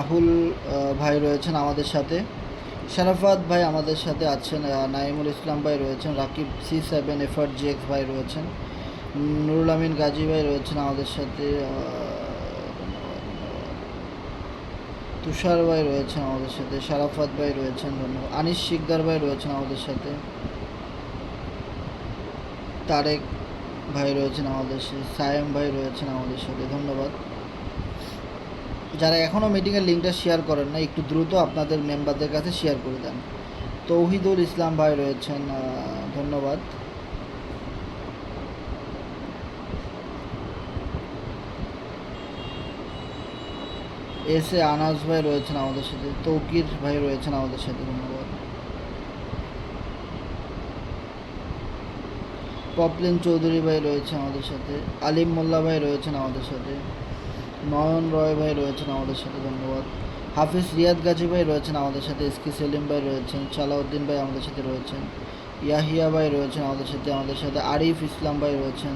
রাহুল ভাই রয়েছেন আমাদের সাথে, শারাফাত ভাই আমাদের সাথে আছেন, নাইমুল ইসলাম ভাই রয়েছেন, রাকিব C7FRGX ভাই রয়েছেন, নুরুল আমিন গাজী ভাই রয়েছেন আমাদের সাথে, তুষার ভাই রয়েছেন আমাদের সাথে, শারাফাত ভাই রয়েছেন, ধন্যবাদ। আনিস শিকদার ভাই রয়েছেন আমাদের সাথে, তারেক ভাই রয়েছেন আমাদের সাথে, সায়েম ভাই রয়েছেন আমাদের সাথে, ধন্যবাদ। যারা এখনও মিটিংয়ের লিঙ্কটা শেয়ার করেন না, একটু দ্রুত আপনাদের মেম্বারদের কাছে শেয়ার করে দেন। তৌহিদুল ইসলাম ভাই রয়েছেন, ধন্যবাদ। আনাস ভাই রয়েছেন আমাদের সাথে, তৌকির ভাই রয়েছেন আমাদের সাথে, ধন্যবাদ। পপলিন চৌধুরী ভাই রয়েছে আমাদের সাথে, আলিম মোল্লা ভাই রয়েছেন আমাদের সাথে, নয়ন রয় ভাই রয়েছেন আমাদের সাথে, ধন্যবাদ। হাফিজ রিয়াদ গাজী ভাই রয়েছেন আমাদের সাথে, এসকে সেলিম ভাই রয়েছেন, সালাউদ্দিন ভাই আমাদের সাথে রয়েছেন, ইয়াহিয়া ভাই রয়েছেন আমাদের সাথে আরিফ ইসলাম ভাই রয়েছেন,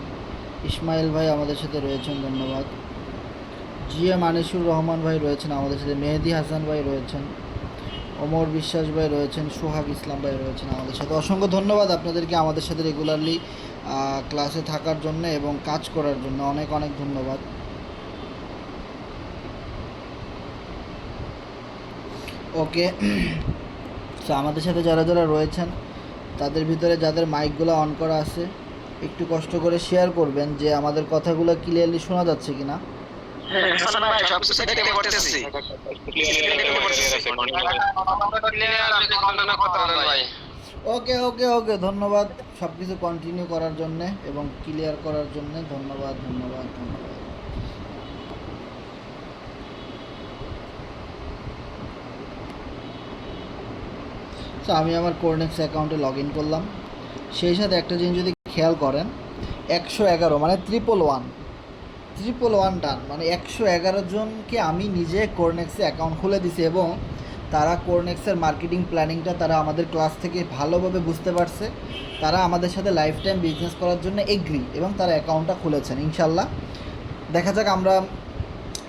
ইসমাইল ভাই আমাদের সাথে রয়েছেন, ধন্যবাদ। GM আনিসুর রহমান ভাই রয়েছেন আমাদের সাথে, মেহেদি হাসান ভাই রয়েছেন, ওমর বিশ্বাস ভাই রয়েছেন, সোহাগ ইসলাম ভাই রয়েছেন আমাদের সাথে। অসংখ্য ধন্যবাদ আপনাদেরকে আমাদের সাথে রেগুলারলি ক্লাসে থাকার জন্য এবং কাজ করার জন্য, অনেক অনেক ধন্যবাদ। ওকে, তো আমাদের সাথে যারা যারা রয়েছেন তাদের ভিতরে যাদের মাইকগুলো অন করা আছে একটু কষ্ট করে শেয়ার করবেন যে আমাদের কথাগুলো ক্লিয়ারলি শোনা যাচ্ছে কিনা। ওকে ওকে ওকে, ধন্যবাদ সব কিছু কন্টিনিউ করার জন্যে এবং ক্লিয়ার করার জন্যে, ধন্যবাদ ধন্যবাদ ধন্যবাদ। তো আমি আমার কোরনেক্স অ্যাকাউন্টে লগ ইন করলাম। সেই সাথে একটা জিনিস যদি খেয়াল করেন, 111 মানে 111 ডান, মানে 111 জনকে আমি নিজে কোরনেক্সে অ্যাকাউন্ট খুলে দিছি এবং তারা কোরনেক্সের মার্কেটিং প্ল্যানিংটা তারা আমাদের ক্লাস থেকে ভালোভাবে বুঝতে পারছে। তারা আমাদের সাথে লাইফ টাইম বিজনেস করার জন্য এগ্রি এবং তারা অ্যাকাউন্টটা খুলেছেন। ইনশাল্লাহ দেখা যাক, আমরা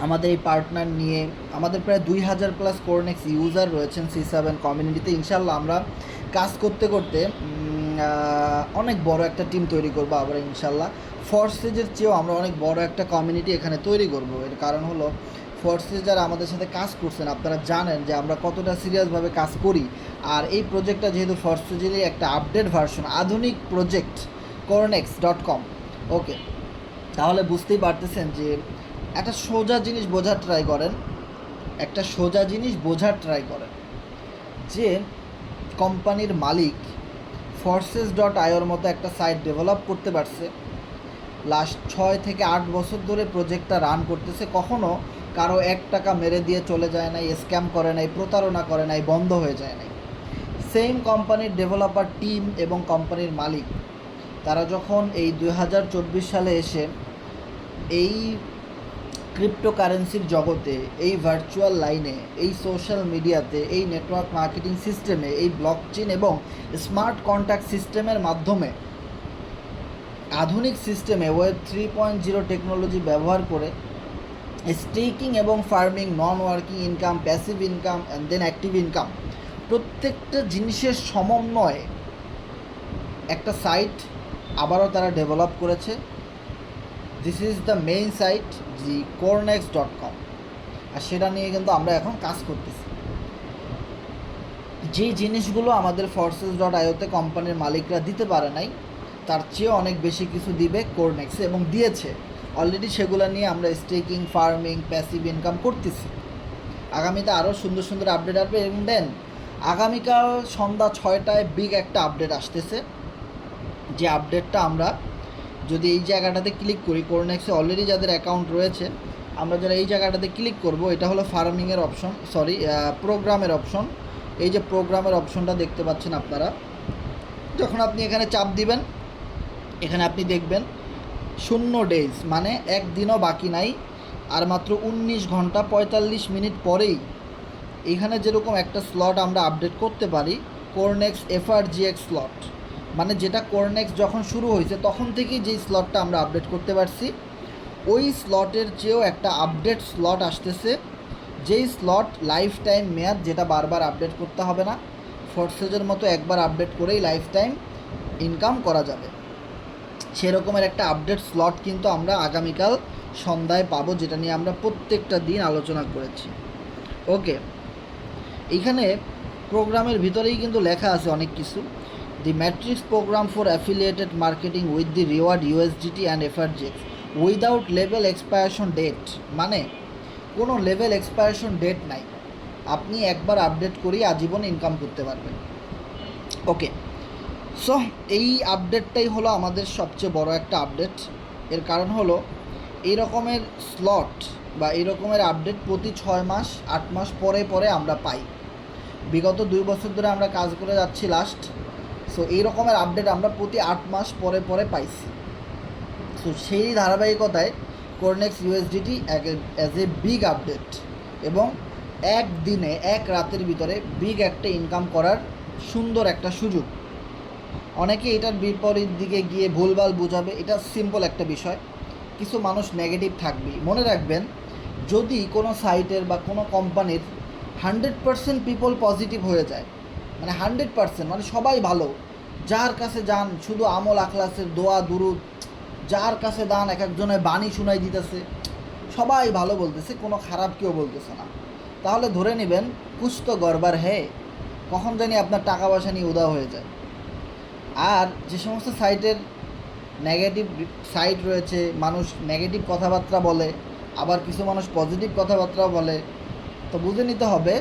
আমাদের এই পার্টনার নিয়ে আমাদের প্রায় 2000+ কোরনেক্স ইউজার রয়েছেন C7 কমিউনিটিতে। ইনশাল্লাহ আমরা কাজ করতে করতে অনেক বড় একটা টিম তৈরি করবো আবার ইনশাল্লাহ। ফোর্সেজের চেয়েও আমরা অনেক বড় একটা কমিউনিটি এখানে তৈরি করব। এর কারণ হলো ফোর্সেজ যারা আমাদের সাথে কাজ করছেন আপনারা জানেন যে আমরা কতটা সিরিয়াসভাবে কাজ করি। আর এই প্রজেক্টটা যেহেতু ফোর্সেজেরই একটা আপডেট ভার্সন, আধুনিক প্রজেক্ট Corenex.com, ওকে, তাহলে বুঝতেই পারতেছেন যে একটা সোজা জিনিস বোঝার ট্রাই করেন, যে কোম্পানির মালিক Forces.ioর মতো একটা সাইট ডেভেলপ করতে পারছে, লাস্ট 6 থেকে 8 বছর ধরে প্রজেক্টটা রান করতেছে, কখনও কারো 1 টাকা মেরে দিয়ে চলে যায় নাই, স্ক্যাম করে নাই, প্রতারণা করে নাই, বন্ধ হয়ে যায় নাই। সেম কোম্পানির ডেভেলপার টিম এবং কোম্পানির মালিক তারা যখন এই 2024 সালে এসে এই ক্রিপ্টোকারেন্সির জগতে, এই ভার্চুয়াল লাইনে, এই সোশ্যাল মিডিয়াতে, এই নেটওয়ার্ক মার্কেটিং সিস্টেমে, এই ব্লকচেন এবং স্মার্ট কন্ট্যাক্ট সিস্টেমের মাধ্যমে আধুনিক সিস্টেমে ওয়েব 3.0 টেকনোলজি ব্যবহার করে স্টেকিং এবং farming, non working income, passive income and then active income, প্রত্যেকটা জিনিসের সমন্বয়ে একটা সাইট আবারও তারা ডেভেলপ করেছে। This is the main site জি Corenex.com, আর সেটা নিয়ে কিন্তু আমরা এখন কাজ করতেছি। যে জিনিসগুলো আমাদের Forces.ioতে কোম্পানির মালিকরা দিতে পারে নাই তার চেয়ে অনেক বেশি কিছু দিবে কোরনেক্সে এবং দিয়েছে অলরেডি। সেগুলো নিয়ে আমরা স্টেকিং, ফার্মিং, প্যাসিভ ইনকাম করতেছি। আগামীতে আরও সুন্দর সুন্দর আপডেট আসবে এবং দেন আগামীকাল সন্ধ্যা 6টায় বিগ একটা আপডেট আসতেছে, যে আপডেটটা আমরা যদি এই জায়গাটাতে ক্লিক করি, কোরনেক্সে অলরেডি যাদের অ্যাকাউন্ট রয়েছে, আমরা যারা এই জায়গাটাতে ক্লিক করব, এটা হলো ফার্মিংয়ের অপশন, প্রোগ্রামের অপশন। এই যে প্রোগ্রামের অপশনটা দেখতে পাচ্ছেন আপনারা, যখন আপনি এখানে চাপ দিবেন, এখানে আপনি দেখবেন 0 ডেজ, মানে একদিনও বাকি নাই, আর মাত্র 19 ঘন্টা 45 মিনিট পরেই এখানে যেরকম একটা স্লট আমরা আপডেট করতে পারি, Corenex FRGX স্লট, মানে যেটা Corenex যখন শুরু হয়েছে তখন থেকেই যেই স্লটটা আমরা আপডেট করতে পারছি, ওই স্লটের চেয়েও একটা আপডেট স্লট আসতেছে যেই স্লট লাইফ টাইম মেয়াদ, যেটা বারবার আপডেট করতে হবে না, ফোর্সেজের মতো একবার আপডেট করেই লাইফ টাইম ইনকাম করা যাবে, সেরকমের একটা আপডেট স্লট কিন্তু আমরা আগামীকাল সন্ধ্যায় পাবো, যেটা নিয়ে আমরা প্রত্যেকটা দিন আলোচনা করেছি। ওকে, এইখানে প্রোগ্রামের ভিতরেই কিন্তু লেখা আছে অনেক কিছু। The matrix program for affiliated marketing with the reward USDT and FRGX without level expiration date, মানে কোনো লেভেল এক্সপায়ারেশন ডেট নাই, আপনি একবার আপডেট করেই আজীবন ইনকাম করতে পারবেন। ওকে, সো এই আপডেটটাই হলো আমাদের সবচেয়ে বড় একটা আপডেট। এর কারণ হলো এই রকমের স্লট বা এই রকমের আপডেট প্রতি 6 মাস 8 মাস পরে পরে আমরা পাই। বিগত 2 বছর ধরে আমরা কাজ করে যাচ্ছি লাস্ট, সো এই রকমের আপডেট আমরা প্রতি 8 মাস পরে পরে পাইছি। সো সেই ধারাবাহিকতায় Cornex USDT as a big update, এবং একদিনে এক রাতের ভিতরে বিগ একটা ইনকাম করার সুন্দর একটা সুযোগ। অনেকে এটার বিপরীত দিকে গিয়ে ভুলভাল বোঝাবে, এটা সিম্পল একটা বিষয়, কিছু মানুষ নেগেটিভ থাকবেই। মনে রাখবেন, যদি কোনো সাইটের বা কোনো কোম্পানির 100% পিপল পজিটিভ হয়ে যায়, মানে 100%, মানে সবাই ভালো, যার কাছে যান শুধু আমল আখলাসের দোয়া দুরুদ, যার কাছে দান এক একজনের বাণী শুনাই দিতেছে, সবাই ভালো বলতেছে, কোনো খারাপ কেউ বলতেছে না, তাহলে ধরে নেবেন কুছ তো গড়বড় হে, কখন জানি আপনার টাকা পয়সা নিয়ে উদা হয়ে যায়। আর যে সমস্ত সাইটের নেগেটিভ সাইট রয়েছে, মানুষ নেগেটিভ কথাবার্তা বলে, আবার কিছু মানুষ পজিটিভ কথাবার্তাও বলে, তো বুঝে নিতে হবে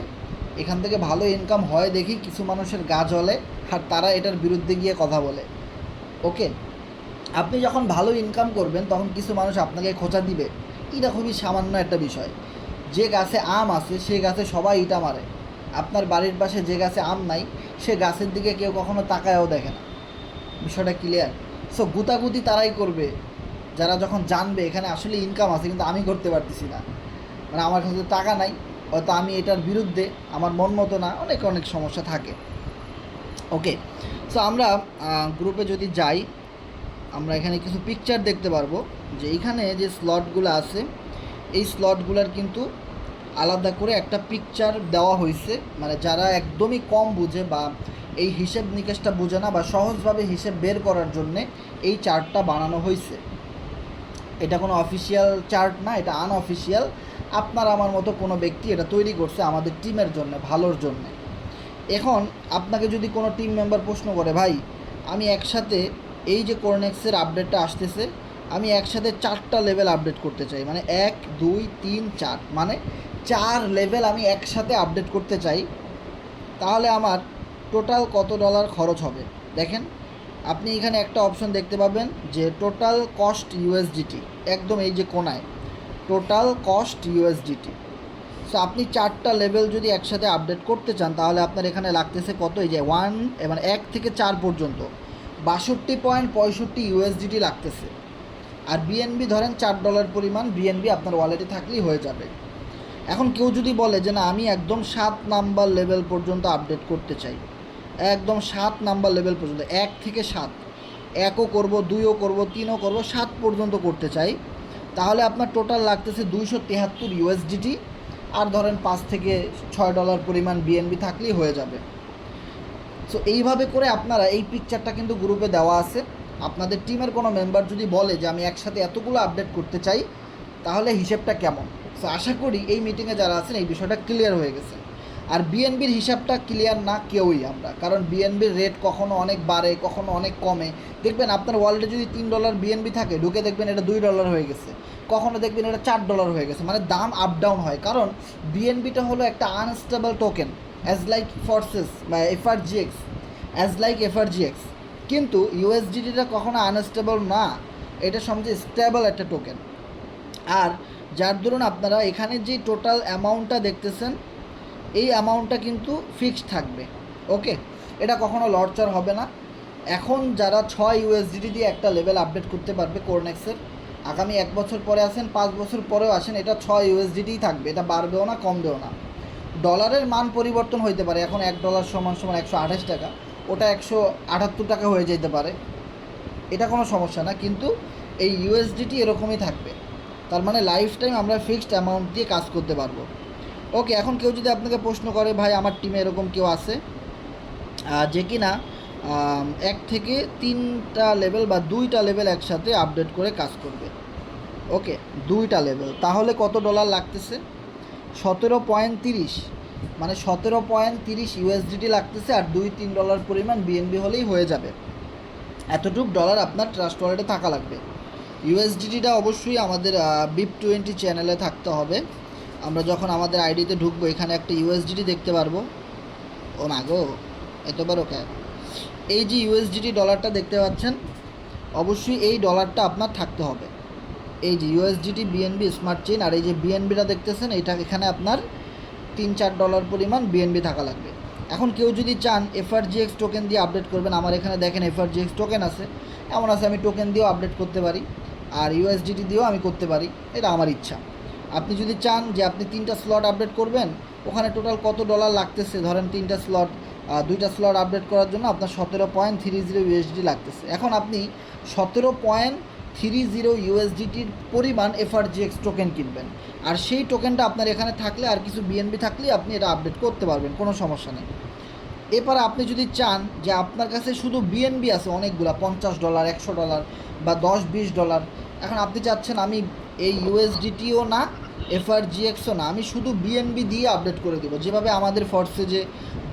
এখান থেকে ভালো ইনকাম হয় দেখি কিছু মানুষের গা জ্বলে আর তারা এটার বিরুদ্ধে গিয়ে কথা বলে। ওকে, আপনি যখন ভালো ইনকাম করবেন তখন কিছু মানুষ আপনাকে খোঁচা দিবে, এটা খুবই সামান্য একটা বিষয়। যে গাছে আম আছে সে গাছে সবাই ইটা মারে, আপনার বাড়ির পাশে যে গাছে আম নাই সে গাছের দিকে কেউ কখনো তাকায়ও দেখে না। বিষয়টা ক্লিয়ার? সো গুতাগুতি তারাই করবে যারা যখন জানবে এখানে আসলে ইনকাম আছে কিন্তু আমি করতে পারতেছি না, মানে আমার কাছে টাকা নাই, হয়তো আমি এটার বিরুদ্ধে, আমার মন মতো না, অনেক অনেক সমস্যা থাকে। ওকে, সো আমরা গ্রুপে যদি যাই, আমরা এখানে কিছু পিকচার দেখতে পারবো যে এইখানে যে স্লটগুলো আছে এই স্লটগুলোর কিন্তু আলাদা করে একটা পিকচার দেওয়া হয়েছে, মানে যারা একদমই কম বুঝে বা এই হিসেব নিকেশটা বুঝে না বা সহজভাবে হিসেব বের করার জন্যে এই চার্টটা বানানো হয়েছে। এটা কোনো অফিসিয়াল চার্ট না, এটা আনঅফিসিয়াল, আপনার আমার মতো কোনো ব্যক্তি এটা তৈরি করছে আমাদের টিমের জন্য, ভালোর জন্য। এখন আপনাকে যদি কোনো টিম মেম্বার প্রশ্ন করে, ভাই আমি একসাথে এই যে কোরনেক্সের আপডেটটা আসতেছে, আমি একসাথে 4টা লেভেল আপডেট করতে চাই, মানে 1 2 3 4, মানে 4 লেভেল আমি একসাথে আপডেট করতে চাই, তাহলে আমার টোটাল কত ডলার খরচ হবে? দেখেন, আপনি এখানে একটা অপশন দেখতে পাবেন যে টোটাল কস্ট ইউএসডিটি, একদম এই যে কোনায় টোটাল কস্ট ইউএসডিটি। সো আপনি 4টা লেভেল যদি একসাথে আপডেট করতে চান তাহলে আপনার এখানে লাগতেছে কত, এই যে 1 মানে 1 থেকে 4 পর্যন্ত 62.65 ইউএসডিটি লাগতেছে। আর বিএনবি ধরেন $4 পরিমাণ বিএনবি আপনার ওয়ালেটে থাকলেই হয়ে যাবে। এখন কেউ যদি বলে যে না আমি একদম 7 নাম্বার লেভেল পর্যন্ত আপডেট করতে চাই, একদম 7 নাম্বার লেভেল পর্যন্ত, 1 থেকে 7, 1ও করবো, 2ও করবো, 3ও করবো, 7 পর্যন্ত করতে চাই, তাহলে আপনার টোটাল লাগতেছে 273 ইউএসডিটি, আর ধরেন $5 থেকে $6 পরিমাণ বিএনবি থাকলেই হয়ে যাবে। সো এইভাবে করে আপনারা, এই পিকচারটা কিন্তু গ্রুপে দেওয়া আছে, আপনাদের টিমের কোনো মেম্বার যদি বলে যে আমি একসাথে এতগুলো আপডেট করতে চাই তাহলে হিসেবটা কেমন। সো আশা করি এই মিটিংয়ে যারা আছেন এই বিষয়টা ক্লিয়ার হয়ে গেছে। আর বিএনবির হিসাবটা ক্লিয়ার না কেউই আমরা, কারণ বিএনবির রেট কখনো অনেক বাড়ে, কখনো অনেক কমে। দেখবেন আপনার ওয়ালেটে যদি $3 বিএনবি থাকে, ঢুকে দেখবেন এটা $2 হয়ে গেছে, কখনো দেখবেন এটা $4 হয়ে গেছে, মানে দাম আপ ডাউন হয়। কারণ বিএনবিটা হলো একটা unstable token, as like forces বা এফআরজিএক্স, কিন্তু ইউএসডিটিটা কখনো আনস্টেবল না, এটা সবচেয়ে স্টেবল একটা টোকেন। আর যার দরুন আপনারা এখানে যে টোটাল অ্যামাউন্টটা দেখতেছেন এই অ্যামাউন্টটা কিন্তু ফিক্সড থাকবে। ওকে, এটা কখনো লড়চড় হবে না। এখন যারা 6 ইউএসডিটি দিয়ে একটা লেভেল আপডেট করতে পারবে কোরনেক্সের, আগামী 1 বছর পরে আসেন, 5 বছর পরেও আসেন, এটা 6 ইউএসডিটিই থাকবে, এটা বাড়বেও না কমবেও না। ডলারের মান পরিবর্তন হইতে পারে, এখন $1 সমান 128 টাকা, ওটা 178 টাকা হয়ে যেতে পারে, এটা কোনো সমস্যা না, কিন্তু এই ইউএসডিটি এরকমই থাকবে। তার মানে লাইফ টাইম আমরা ফিক্সড অ্যামাউন্ট দিয়ে কাজ করতে পারবো। ওকে, এখন কেউ যদি আপনাকে প্রশ্ন করে ভাই আমার টিমে এরকম কেউ আছে যে কিনা 1 থেকে 3টা লেভেল বা 2টা লেভেল একসাথে আপডেট করে কাজ করবে, ওকে 2টা লেভেল, তাহলে কত ডলার লাগতেছে? 17.30, মানে 17.30 ইউএসডিটি লাগতেছে, আর $2-3 পরিমাণ বিএনবি হলেই হয়ে যাবে। এতটুক ডলার আপনার ট্রাস্ট ওয়ালেটে থাকা লাগবে। ইউএসডিটিটা অবশ্যই আমাদের BIP20 চ্যানেলে থাকতে হবে। আমরা যখন আমাদের আইডিতে ঢুকবো এখানে একটা ইউএসডিটি দেখতে পারবো। ও না গো, এতবার ওকে, এই যে ইউএসডিটি ডলারটা দেখতে পাচ্ছেন, অবশ্যই এই ডলারটা আপনার থাকতে হবে। এই যে ইউএসডিটি বিএনবি স্মার্ট চেইন, আর এই যে বিএনবিটা দেখতেছেন, এটা এখানে আপনার $3-4 পরিমাণ বিএনবি থাকা লাগবে। এখন কেউ যদি চান এফআরজিএক্স টোকেন দিয়ে আপডেট করবেন, আমার এখানে দেখেন এফআরজিএক্স টোকেন আছে, এমন আছে আমি টোকেন দিয়েও আপডেট করতে পারি, আর ইউএসডিটি দিয়েও আমি করতে পারি, এটা আমার ইচ্ছা। আপনি যদি চান যে আপনি 3টা স্লট আপডেট করবেন, ওখানে টোটাল কত ডলার লাগতেছে, ধরেন 3টা স্লট, 2টা স্লট আপডেট করার জন্য আপনার 17.30 ইউএসডি লাগতেছে। এখন আপনি 17.30 ইউএসডিটির পরিমাণ এফআরজিএক্স টোকেন কিনবেন, আর সেই টোকেনটা আপনার এখানে থাকলে আর কিছু বিএনবি থাকলেই আপনি এটা আপডেট করতে পারবেন, কোনো সমস্যা নেই। এরপর আপনি যদি চান যে আপনার কাছে শুধু বিএনবি আছে অনেকগুলা, $50, $100 বা $10-20, এখন আপনি চাচ্ছেন আমি এই ইউএসডিটিও না এফআরজিএক্সও না, আমি শুধু বিএনবি দিয়ে আপডেট করে দেবো, যেভাবে আমাদের ফর্সে যে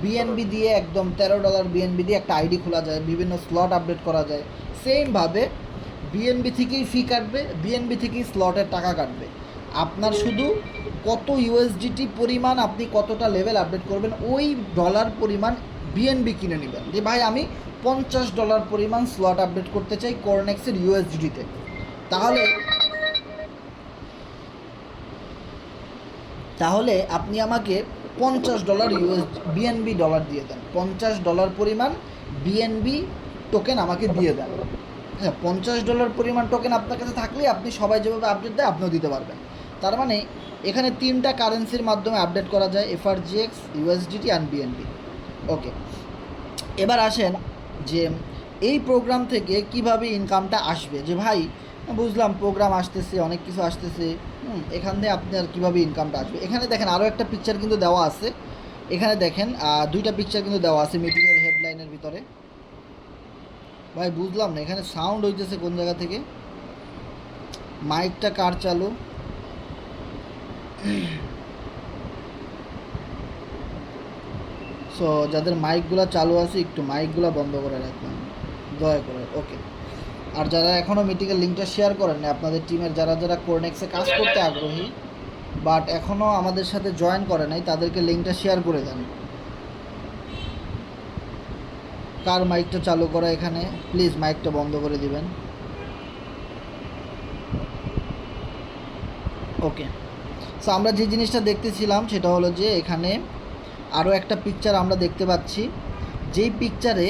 বিএনবি দিয়ে একদম $13 বিএনবি দিয়ে একটা আইডি খোলা যায়, বিভিন্ন স্লট আপডেট করা যায়, সেমভাবে বিএনবি থেকেই ফি কাটবে, বিএনবি থেকেই স্লটের টাকা কাটবে। আপনার শুধু কত ইউএসডিটি পরিমাণ আপনি কতটা লেভেল আপডেট করবেন, ওই ডলার পরিমাণ বিএনবি কিনে নেবেন। যে ভাই আমি $50 পরিমাণ স্লট আপডেট করতে চাই কর্নেক্সের ইউএসডিটিতে, তাহলে আপনি আমাকে $50 বিএনবি ডলার দিয়ে দেন, $50 পরিমাণ বিএনবি টোকেন আমাকে দিয়ে দেন। হ্যাঁ, $50 পরিমাণ টোকেন আপনার কাছে থাকলে আপনি সবাই যেভাবে আপডেট দেয় আপনিও দিতে পারবেন। তার মানে এখানে 3টা কারেন্সির মাধ্যমে আপডেট করা যায়, এফআরজিএক্স, ইউএসডিটি অ্যান্ড বিএনবি। ওকে, এবার আসেন যে এই প্রোগ্রাম থেকে কিভাবে ইনকামটা আসবে। যে ভাই বুঝলাম প্রোগ্রাম আসতেছে, অনেক কিছু আসতেছে, এখান থেকে আপনার কীভাবে ইনকামটা আসবে। এখানে দেখেন আরও একটা পিকচার কিন্তু দেওয়া আছে, এখানে দেখেন 2টা পিকচার কিন্তু দেওয়া আছে মিটিংয়ের হেডলাইনের ভিতরে। ভাই বুঝলাম না, এখানে সাউন্ড হইতেছে কোন জায়গা থেকে, মাইকটা কার চালু? সো যাদের মাইকগুলো চালু আছে একটু মাইকগুলো বন্ধ করে রাখবেন দয়া করে। ওকে, আর যারা এখনও মিটিংয়ের লিঙ্কটা শেয়ার করেন না, আপনাদের টিমের যারা যারা কোরনেক্সে কাজ করতে আগ্রহী বাট এখনও আমাদের সাথে জয়েন করে নাই, তাদেরকে লিঙ্কটা শেয়ার করে দেন। কার মাইকটা চালু করা এখানে, প্লিজ মাইকটা বন্ধ করে দিবেন। ওকে, সো আমরা যে জিনিসটা দেখতেছিলাম সেটা হলো যে এখানে আরও একটা পিকচার আমরা দেখতে পাচ্ছি, যেই পিকচারে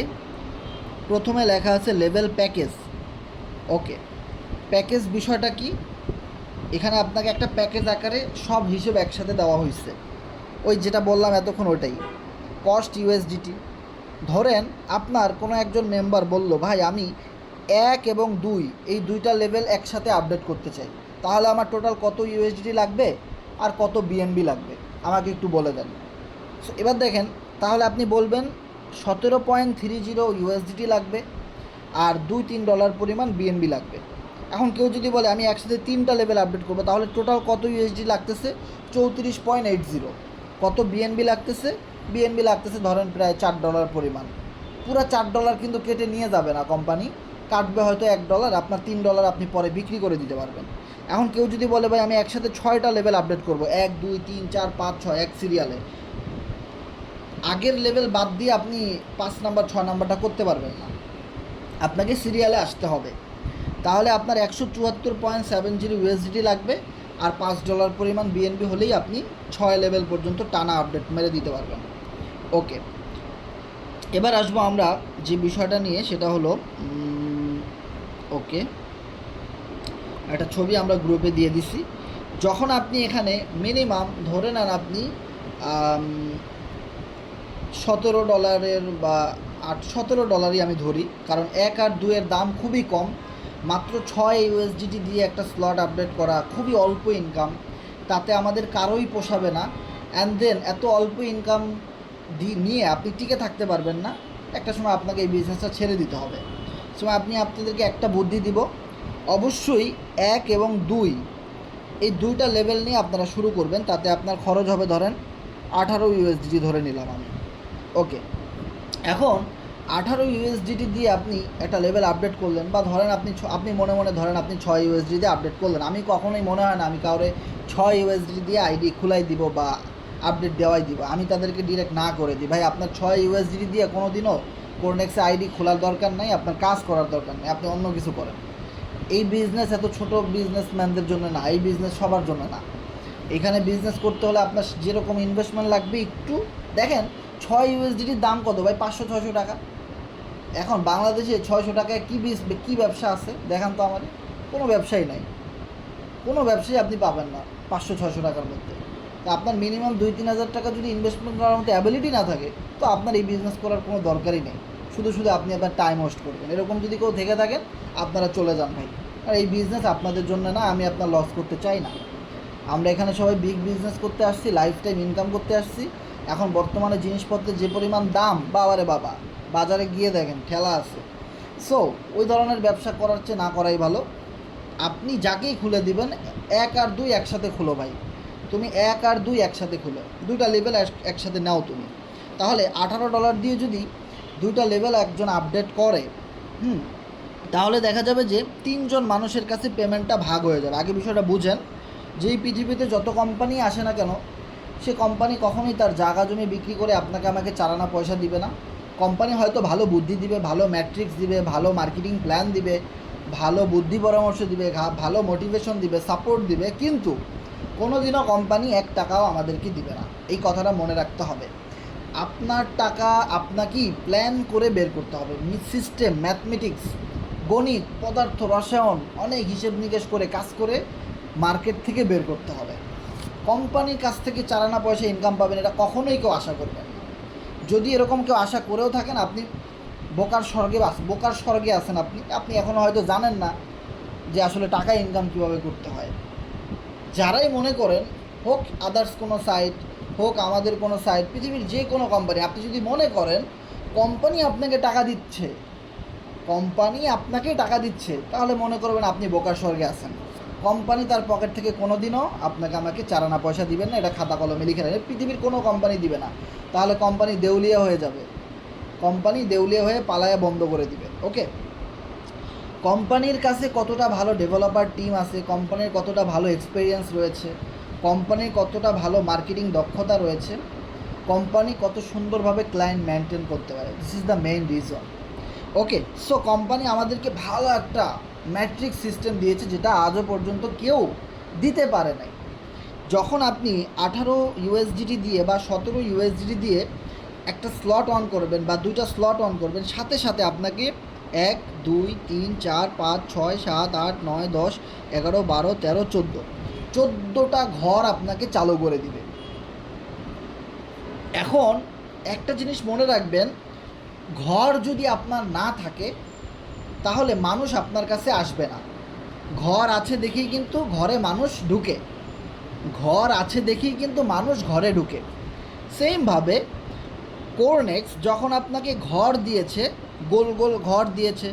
প্রথমে লেখা আছে লেভেল প্যাকেজ। ওকে, প্যাকেজ বিষয়টা কি, এখানে আপনাকে একটা প্যাকেজ আকারে সব হিসেব একসাথে দেওয়া হয়েছে, ওই যেটা বললাম এতক্ষণ ওটাই। কস্ট ইউএসডিটি, ধরেন আপনার কোনো একজন মেম্বার বলল ভাই আমি 1 এবং 2 এই 2টা লেভেল একসাথে আপডেট করতে চাই, তাহলে আমার টোটাল কত ইউএসডিটি লাগবে আর কত বিএনবি লাগবে আমাকে একটু বলে দেন। সো এবার দেখেন, তাহলে আপনি বলবেন 17.30 ইউএসডিটি লাগবে আর $2-3 পরিমাণ বিএনবি লাগবে। এখন কেউ যদি বলে আমি একসাথে 3টা লেভেল আপডেট করবো, তাহলে টোটাল কত ইউএসডি লাগতেছে? 34.80। কত বিএনবি লাগতেছে? বিএনবি লাগতেছে ধরেন প্রায় $4 পরিমাণ। পুরো $4 কিন্তু কেটে নিয়ে যাবে না কোম্পানি, কাটবে হয়তো $1, আপনার $3 আপনি পরে বিক্রি করে দিতে পারবেন। এখন কেউ যদি বলে ভাই আমি একসাথে 6টা লেভেল আপডেট করবো, 1 2 3 4 5 6 এক সিরিয়ালে, আগের লেভেল বাদ দিয়ে আপনি 5 নাম্বার 6 নাম্বারটা করতে পারবেন না, আপনাকে সিরিয়ালে আসতে হবে। তাহলে আপনার 174.70 ইউএসডিটি লাগবে, আর $5 পরিমাণ বিএনবি হলেই আপনি 6 লেভেল পর্যন্ত টানা আপডেট মেরে দিতে পারবেন। ওকে, এবার আসবো আমরা যে বিষয়টা নিয়ে, সেটা হলো ওকে একটা ছবি আমরা গ্রুপে দিয়ে দিছি। যখন আপনি এখানে মিনিমাম ধরে নেন আপনি $17 বা $17 আমি ধরি, কারণ 1 আর 2 এর দাম খুবই কম, মাত্র 6 ইউএসডিটি দিয়ে একটা স্লট আপডেট করা খুবই অল্প ইনকাম, তাতে আমাদের কারোই পোষাবে না। অ্যান্ড দেন এত অল্প ইনকাম নিয়ে আপনি টিকে থাকতে পারবেন না। একটা সময় আপনাকে এই বিজনেসটা ছেড়ে দিতে হবে। সময় আপনাদেরকে একটা বুদ্ধি দিব, অবশ্যই 1 এবং 2 এই দুইটা লেভেল নিয়ে আপনারা শুরু করবেন। তাতে আপনার খরচ হবে ধরেন 18 ইউএসডিটি ধরে নিলাম আমি। ওকে, এখন 18 ইউএসডিটি দিয়ে আপনি একটা লেভেল আপডেট করলেন, বা ধরেন আপনি মনে মনে ধরেন আপনি 6 ইউএসডি দিয়ে আপডেট করলেন। আমি কখনোই মনে হয় না আমি কাউরে 6 ইউএসডি দিয়ে আইডি খুলাই দিব বা আপডেট দেওয়াই দিব। আমি তাদেরকে ডিরেক্ট না করে দিই, ভাই আপনার 6 ইউএসডি দিয়ে কোনো দিনও কোরনেক্সে আইডি খোলার দরকার নাই, আপনার কাজ করার দরকার নেই, আপনি অন্য কিছু করেন। এই বিজনেস এত ছোট বিজনেসম্যানদের জন্য না, এই বিজনেস সবার জন্য না। এখানে বিজনেস করতে হলে আপনার যেরকম ইনভেস্টমেন্ট লাগবে একটু দেখেন। 6 ইউএসডিটির দাম কত ভাই? 500-600 টাকা। এখন বাংলাদেশে 600 টাকায় কী ব্যবসা আছে দেখান তো আমাদের? কোনো ব্যবসাই নাই, কোনো ব্যবসায়ী আপনি পাবেন না 500-600 টাকার মধ্যে। তো আপনার মিনিমাম 2-3 হাজার টাকা যদি ইনভেস্টমেন্ট করার মতো অ্যাবিলিটি না থাকে, তো আপনার এই বিজনেস করার কোনো দরকারই নেই। শুধু আপনি আপনার টাইম ওয়েস্ট করবেন। এরকম যদি কেউ থেকে থাকেন, আপনারা চলে যান ভাই। আর এই বিজনেস আপনাদের জন্য না, আমি আপনার লস করতে চাই না। আমরা এখানে সবাই বিগ বিজনেস করতে আসছি, লাইফ টাইম ইনকাম করতে আসছি। এখন বর্তমানে জিনিসপত্রের যে পরিমাণ দাম, বাবারে বাবা, বাজারে গিয়ে দেখেন ঠেলা আছে। সো ওই ধরনের ব্যবসা করার চেয়ে না করাই ভালো। আপনি যাকেই খুলে দিবেন 1 আর 2 একসাথে খুলো ভাই। তুমি 1 আর 2 একসাথে খুলো, দুইটা লেভেল একসাথে নাও তুমি। তাহলে $18 দিয়ে যদি দুইটা লেভেল একজন আপডেট করে, তাহলে দেখা যাবে যে 3 জন মানুষের কাছে পেমেন্টটা ভাগ হয়ে যাবে। আগে বিষয়টা বুঝেন, যেই পৃথিবীতে যত কোম্পানি আসে না কেন, সে কোম্পানি কখনোই তার জায়গা জমি বিক্রি করে আপনাকে আমাকে চারানা পয়সা দিবে না। কোম্পানি হয়তো ভালো বুদ্ধি দিবে, ভালো ম্যাট্রিক্স দিবে, ভালো মার্কেটিং প্ল্যান দিবে, ভালো বুদ্ধি পরামর্শ দিবে, ভালো মোটিভেশন দিবে, সাপোর্ট দিবে, কিন্তু কোনো দিনও কোম্পানি 1 টাকাও আমাদেরকে দিবে না। এই কথাটা মনে রাখতে হবে। আপনার টাকা আপনাকেই প্ল্যান করে বের করতে হবে। সিস্টেম, ম্যাথমেটিক্স, গণিত, পদার্থ, রসায়ন, অনেক হিসেব নিকেশ করে কাজ করে মার্কেট থেকে বের করতে হবে। কোম্পানির কাছ থেকে চারানা পয়সা ইনকাম পাবেন, এটা কখনোই কেউ আশা করবেন না। যদি এরকম কেউ আশা করেও থাকেন, আপনি বোকার স্বর্গে আছেন। আপনি এখনও হয়তো জানেন না যে আসলে টাকা ইনকাম কীভাবে করতে হয়। যারাই মনে করেন, হোক আদার্স কোনো সাইট, হোক আমাদের কোনো সাইট, পৃথিবীর যে কোনো কোম্পানি, আপনি যদি মনে করেন কোম্পানি আপনাকে টাকা দিচ্ছে, তাহলে মনে করবেন আপনি বোকার স্বর্গে আছেন। কোম্পানি তার পকেট থেকে কোনো দিনও আমাকে চারানা পয়সা দিবেন না, এটা খাতা কলমে লিখে নেন। পৃথিবীর কোনো কোম্পানি দিবে না, তাহলে কোম্পানি দেউলিয়া হয়ে যাবে। কোম্পানি দেউলিয়া হয়ে পালায়া বন্ধ করে দিবে। ওকে, কোম্পানির কাছে কতটা ভালো ডেভেলপার টিম আছে, কোম্পানির কতটা ভালো এক্সপিরিয়েন্স রয়েছে, কোম্পানির কতটা ভালো মার্কেটিং দক্ষতা রয়েছে, কোম্পানি কত সুন্দরভাবে ক্লায়েন্ট মেনটেন করতে পারে, this is the main reason. Okay, so company আমাদেরকে ভালো একটা ম্যাট্রিক্স সিস্টেম দিয়েছে, যেটা আজও পর্যন্ত কেউ দিতে পারে নাই। যখন আপনি 18 ইউএসডিটি দিয়ে বা 17 ইউএসডিটি দিয়ে একটা স্লট অন করবেন বা দুইটা স্লট অন করবেন, সাথে সাথে আপনাকে 1, 2, 3, 4, 5, 6, 7, 8, 9, 10, 11, 12, 13, 14টা ঘর আপনাকে চালু করে দিবে। এখন একটা জিনিস মনে রাখবেন, ঘর যদি আপনার না থাকে, তাহলে মানুষ আপনার কাছে আসবে না। ঘর আছে দেখেই কিন্তু ঘরে মানুষ ঢুকে, ঘরে ঢুকে। সেমভাবে কোরনেক্স যখন আপনাকে ঘর দিয়েছে, গোল গোল ঘর দিয়েছে,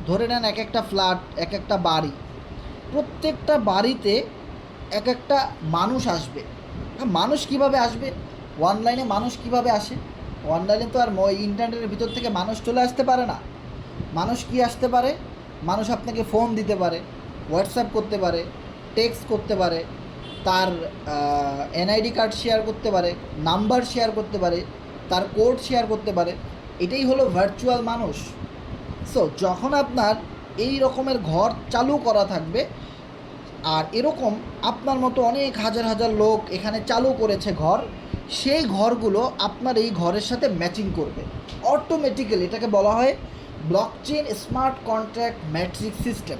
ধরে নেন এক একটা ফ্ল্যাট, এক একটা বাড়ি, প্রত্যেকটা বাড়িতে এক একটা মানুষ আসবে। মানুষ কিভাবে আসবে? অনলাইনে মানুষ কিভাবে আসে? অনলাইনে তো আর ইন্টারনেটের ভিতর থেকে মানুষ চলে আসতে পারে না। মানুষ কি আসতে পারে? মানুষ আপনাকে ফোন দিতে পারে, হোয়াটসঅ্যাপ করতে পারে, টেক্সট করতে পারে, তার এনআইডি কার্ড শেয়ার করতে পারে, নাম্বার শেয়ার করতে পারে, তার কোড শেয়ার করতে পারে। এটাই হলো ভার্চুয়াল মানুষ। সো যখন আপনার এই রকমের ঘর চালু করা থাকবে, আর এরকম আপনার মতো অনেক হাজার হাজার লোক এখানে চালু করেছে ঘর, সেই ঘরগুলো আপনার এই ঘরের সাথে ম্যাচিং করবে অটোমেটিক্যালি। এটাকে বলা হয় blockchain smart contract matrix system.